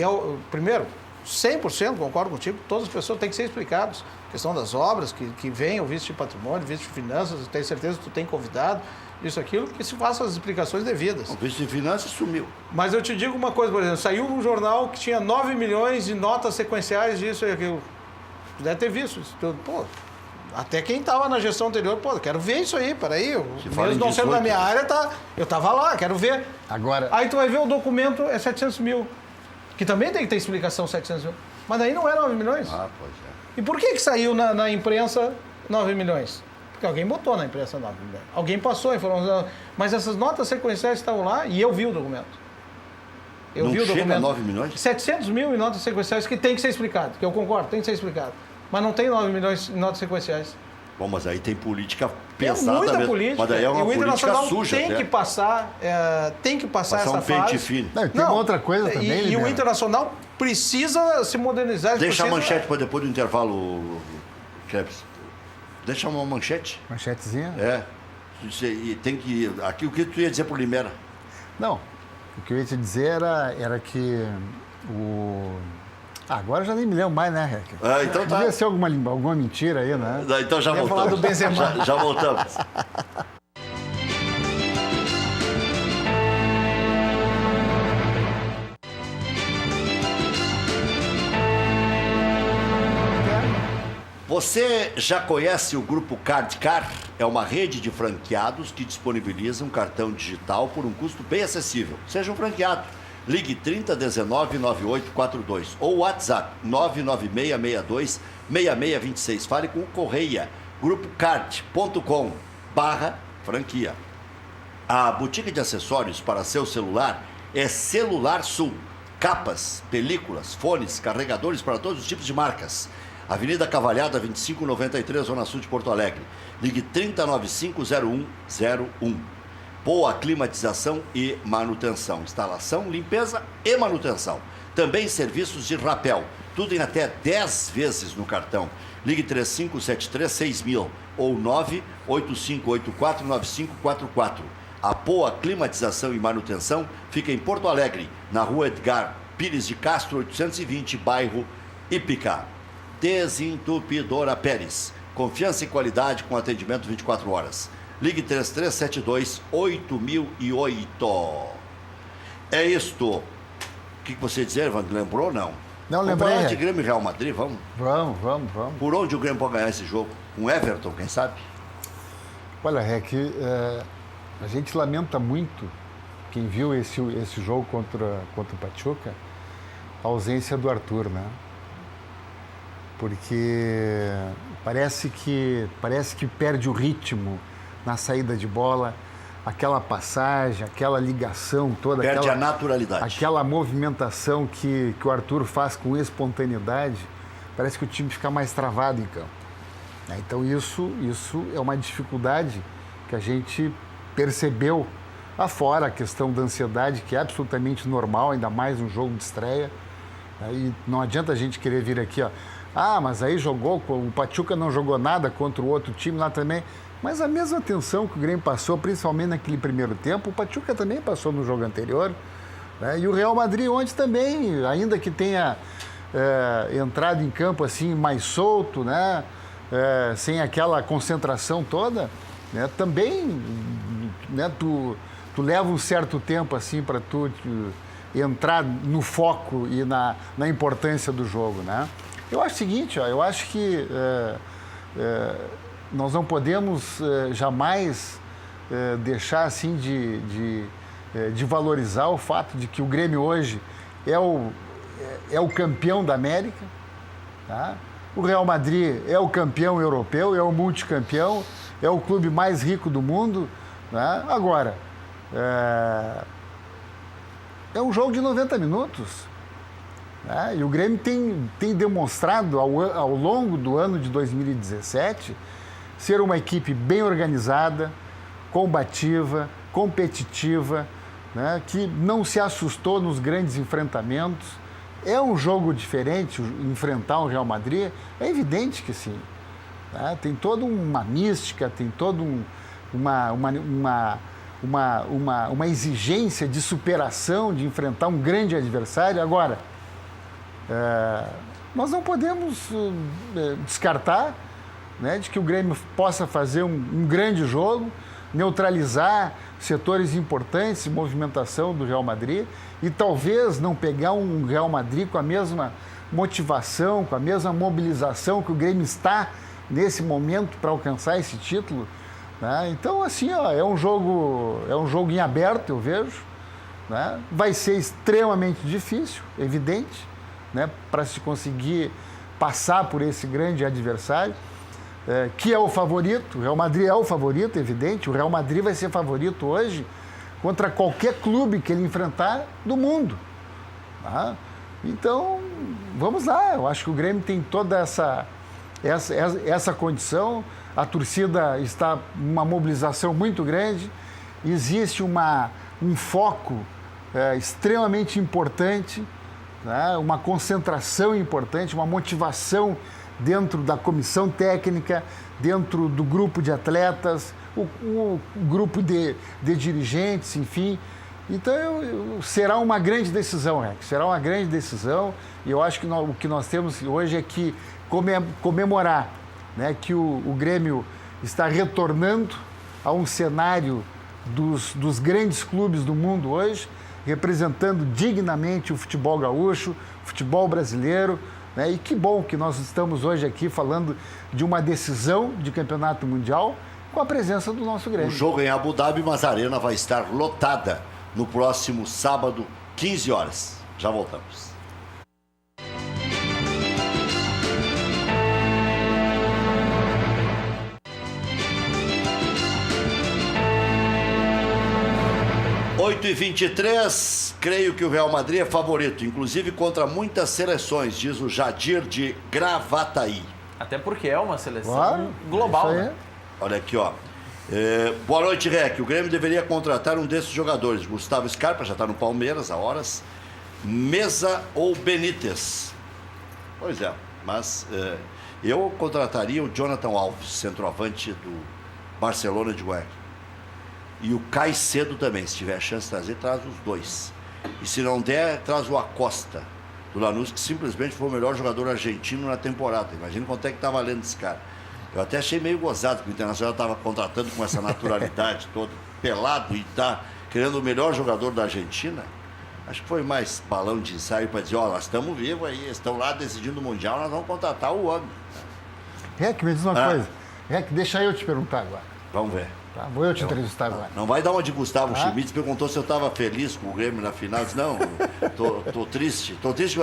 primeiro, 100% concordo contigo, todas as pessoas têm que ser explicadas. A questão das obras, que vem o vice de patrimônio, vice de finanças, eu tenho certeza que tu tem convidado, isso, aquilo, que se façam as explicações devidas. O vice de finanças sumiu. Mas eu te digo uma coisa, por exemplo, saiu um jornal que tinha 9 milhões de notas sequenciais disso e aquilo. Tu deve ter visto isso. Pô, Até quem estava na gestão anterior, pô, quero ver isso aí, peraí. fala em Mesmo não sendo 18, da minha área, eu tava lá, quero ver. Agora, Aí tu vai ver o documento, é 700 mil. Que também tem que ter explicação, 700 mil. Mas daí não é 9 milhões. Ah, pois é. E por que saiu na imprensa 9 milhões? Porque alguém botou na imprensa 9 milhões. Alguém passou a informação. Mas essas notas sequenciais estavam lá e eu vi o documento. Eu Não vi o chega documento. a 9 milhões? 700 mil em notas sequenciais que tem que ser explicado. Que eu concordo, tem que ser explicado. Mas não tem 9 milhões em notas sequenciais. Bom, mas aí tem política Tem pesada muita mesmo. política. Mas daí é uma e o política Internacional suja. tem até. que passar, Passar essa um pente fase. fino. não, tem uma outra coisa também, E o Limeira. Internacional precisa se modernizar. Deixa a precisa- manchete para depois do intervalo, Krebs. Deixa uma manchete. Manchetezinha? É. E tem que. Aqui o que tu ia dizer pro Limeira? Não, o que eu ia te dizer era que o... Agora já nem me lembro mais, né, Rec? Ah, então tá. Devia ser alguma mentira aí, né? Então já Ia voltamos. falar do Benzema. Já voltamos. Você já conhece o Grupo Cardcar? É uma rede de franqueados que disponibiliza um cartão digital por um custo bem acessível. Seja um franqueado. Ligue 3019-9842 ou WhatsApp 99662-6626. Fale com o Correia, grupocard.com/franquia. A boutique de acessórios para seu celular é Celular Sul. Capas, películas, fones, carregadores para todos os tipos de marcas. Avenida Cavalhada 2593, Zona Sul de Porto Alegre. Ligue 3095-0101. Boa climatização e manutenção. Instalação, limpeza e manutenção. Também serviços de rapel. Tudo em até 10 vezes no cartão. Ligue 3573-6000 ou 98584-9544. A Boa Climatização e Manutenção fica em Porto Alegre, na rua Edgar Pires de Castro, 820, bairro Ípica. Desentupidora Pérez. Confiança e qualidade com atendimento 24 horas. Ligue 3372-8008. É isto. O que você dizer, Evandro? Lembrou ou não? Não, Vamos lembrei. falar de Grêmio e Real Madrid, vamos? Vamos. Por onde o Grêmio pode ganhar esse jogo? Com Everton, quem sabe? Olha, Rec, a gente lamenta muito, quem viu esse jogo contra o Pachuca, a ausência do Arthur, né? Porque parece que perde o ritmo na saída de bola, aquela passagem, aquela ligação toda. Perde a naturalidade. Aquela movimentação que o Arthur faz com espontaneidade, parece que o time fica mais travado em campo. Então isso é uma dificuldade que a gente percebeu. Afora a questão da ansiedade, que é absolutamente normal, ainda mais um jogo de estreia. E não adianta a gente querer vir aqui, ó. Ah, mas aí o Pachuca não jogou nada contra o outro time lá também. Mas a mesma tensão que o Grêmio passou, principalmente naquele primeiro tempo, o Pachuca também passou no jogo anterior. Né? E o Real Madrid ontem também, ainda que tenha entrado em campo assim mais solto, né? Sem aquela concentração toda, né? Também, né? Tu leva um certo tempo assim para tu entrar no foco e na importância do jogo, né? Eu acho o seguinte, ó, eu acho que nós não podemos jamais deixar assim de valorizar o fato de que o Grêmio hoje é o campeão da América, tá? O Real Madrid é o campeão europeu, é o multicampeão, é o clube mais rico do mundo, né? Agora, é um jogo de 90 minutos. E o Grêmio tem demonstrado ao longo do ano de 2017 ser uma equipe bem organizada, combativa, competitiva, né, que não se assustou nos grandes enfrentamentos. É um jogo diferente enfrentar o Real Madrid? É evidente que sim. Né? Tem toda uma mística, tem toda uma exigência de superação, de enfrentar um grande adversário. Agora, nós não podemos descartar, né, de que o Grêmio possa fazer um grande jogo, neutralizar setores importantes de movimentação do Real Madrid e talvez não pegar um Real Madrid com a mesma motivação, com a mesma mobilização que o Grêmio está nesse momento para alcançar esse título, né? Então, assim, ó, é um jogo em aberto, eu vejo, né? Vai ser extremamente difícil, evidente, né? Para se conseguir passar por esse grande adversário, que é o favorito. O Real Madrid é o favorito, evidente. O Real Madrid vai ser favorito hoje contra qualquer clube que ele enfrentar do mundo. Tá? Então, vamos lá. Eu acho que o Grêmio tem toda essa condição. A torcida está uma mobilização muito grande. Existe um foco extremamente importante, né? Uma concentração importante, uma motivação dentro da comissão técnica, dentro do grupo de atletas, o grupo de dirigentes, enfim. Então, será uma grande decisão, Rex. Será uma grande decisão. E eu acho que o que nós temos hoje é que comemorar, né, que o Grêmio está retornando a um cenário dos grandes clubes do mundo hoje, representando dignamente o futebol gaúcho, o futebol brasileiro. E que bom que nós estamos hoje aqui falando de uma decisão de campeonato mundial com a presença do nosso Grêmio. O jogo em Abu Dhabi, mas a arena vai estar lotada no próximo sábado, 15 horas. Já voltamos. Oito e 23, creio que o Real Madrid é favorito, inclusive contra muitas seleções, diz o Jadir de Gravataí. Até porque é uma seleção global, né? Olha aqui, ó. Boa noite, Rec. O Grêmio deveria contratar um desses jogadores. Gustavo Scarpa, já está no Palmeiras há horas. Mesa ou Benítez? Pois é, mas eu contrataria o Jonathan Alves, centroavante do Barcelona de Guayaquil. E o Caicedo também, se tiver chance de trazer, traz os dois. E se não der, traz o Acosta, do Lanús, que simplesmente foi o melhor jogador argentino na temporada. Imagina quanto é que tá valendo esse cara. Eu até achei meio gozado que o Internacional estava contratando com essa naturalidade toda, pelado, e tá querendo o melhor jogador da Argentina. Acho que foi mais balão de ensaio para dizer, nós estamos vivos aí, estão lá decidindo o Mundial, nós vamos contratar o homem. Rec, me diz uma coisa. Rec, deixa eu te perguntar agora. Vamos ver. Tá, vou eu te entrevistar agora. Não vai dar uma de Gustavo Schmitz, perguntou se eu estava feliz com o Grêmio na final. Eu disse, não, tô triste. Tô triste,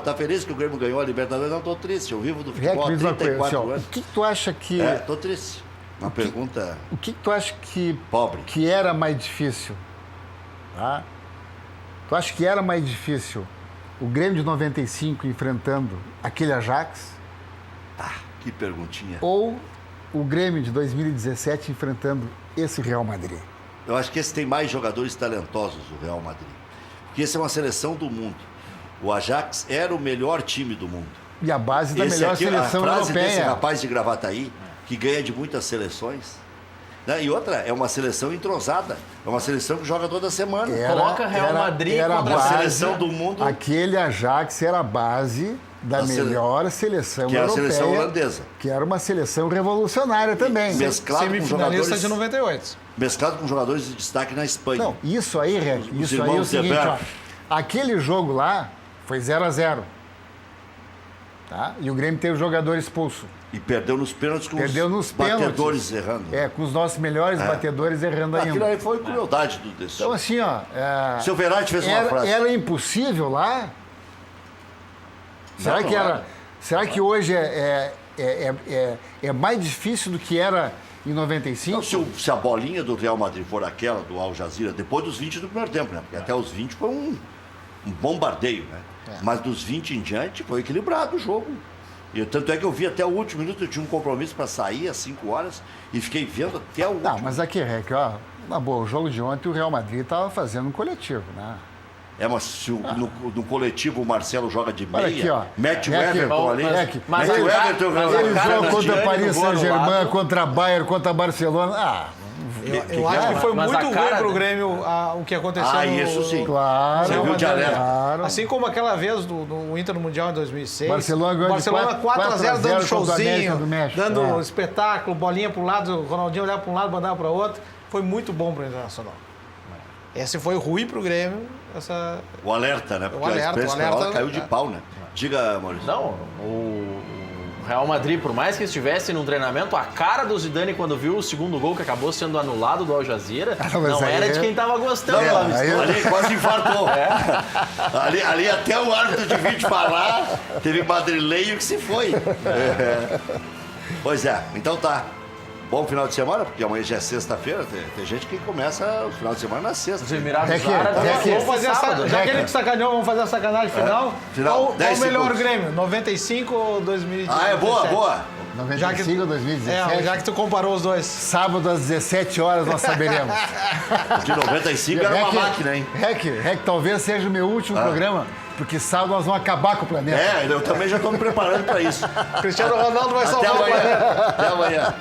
tá feliz que o Grêmio ganhou a Libertadores? Não, tô triste, eu vivo do futebol há 34 anos. O que tu acha que... tô triste. Uma pergunta... O que tu acha que... Pobre. Que era mais difícil? Tá? Tu acha que era mais difícil o Grêmio de 95 enfrentando aquele Ajax? Que perguntinha. Ou o Grêmio de 2017 enfrentando esse Real Madrid? Eu acho que esse tem mais jogadores talentosos, o Real Madrid. Porque esse é uma seleção do mundo. O Ajax era o melhor time do mundo. E a base da melhor seleção europeia. A frase desse rapaz de Gravataí, que ganha de muitas seleções. Né? E outra, é uma seleção entrosada. É uma seleção que joga toda semana. Coloca Real Madrid contra a seleção do mundo. Aquele Ajax era a base da melhor seleção que europeia. Que era a seleção holandesa. Que era uma seleção revolucionária também. Semifinalista de 98. Mesclado com jogadores de destaque na Espanha. Não, isso aí, Rec, isso aí é o seguinte, ó. Aquele jogo lá foi 0-0. Tá? E o Grêmio teve o jogador expulso. E perdeu nos pênaltis com os batedores errando. Com os nossos melhores batedores errando ainda. Aquilo aí foi crueldade do destino. Então, assim, ó... Seu Verratti fez uma frase. Era impossível lá? Será que hoje é mais difícil do que era em 95? Não, se a bolinha do Real Madrid for aquela do Al Jazeera, depois dos 20 do primeiro tempo, né? Porque até os 20 foi um bombardeio, né? Mas dos 20 em diante foi equilibrado o jogo. E tanto é que eu vi até o último minuto, eu tinha um compromisso para sair às 5 horas e fiquei vendo até o último. Não, mas aqui, Rec, ó, na boa, o jogo de ontem o Real Madrid estava fazendo um coletivo, né? Mas se no coletivo o Marcelo joga de meia, aqui, ó. mete o Everton ali. Mas o Everton ele joga contra o Paris Saint-Germain, contra a Bayern, contra a Barcelona. Eu acho que foi muito ruim pro Grêmio o que aconteceu. Isso sim. Claro. Você viu de alerta. Claro. Assim como aquela vez do Inter no Mundial em 2006. Barcelona 4x0 dando showzinho, dando México, espetáculo, bolinha pro lado, o Ronaldinho olhava para um lado, mandava para outro. Foi muito bom pro Internacional. Esse foi ruim pro Grêmio. O alerta, né? Porque a experiência caiu de pau, né? Diga, Maurício. Não, o Real Madrid, por mais que estivesse num treinamento, a cara do Zidane quando viu o segundo gol que acabou sendo anulado do Al Jazeera, não era de quem tava gostando. Ali quase infartou. Ali até o árbitro de vídeo falar, teve madrileio que se foi. Pois é, então tá. Bom final de semana, porque amanhã já é sexta-feira. Tem gente que começa o final de semana na sexta. Os Emirados Árabes. Vamos fazer já que ele te sacaneou, vamos fazer a sacanagem final. Qual o melhor Grêmio? 95 ou 2017? Ah, é boa. 95 ou 2017? Já que tu comparou os dois. Sábado às 17 horas nós saberemos. De 95 era uma máquina, hein? Rec, talvez seja o meu último programa, porque sábado nós vamos acabar com o planeta. Eu também já estou me preparando para isso. Cristiano Ronaldo vai salvar o planeta. Até amanhã.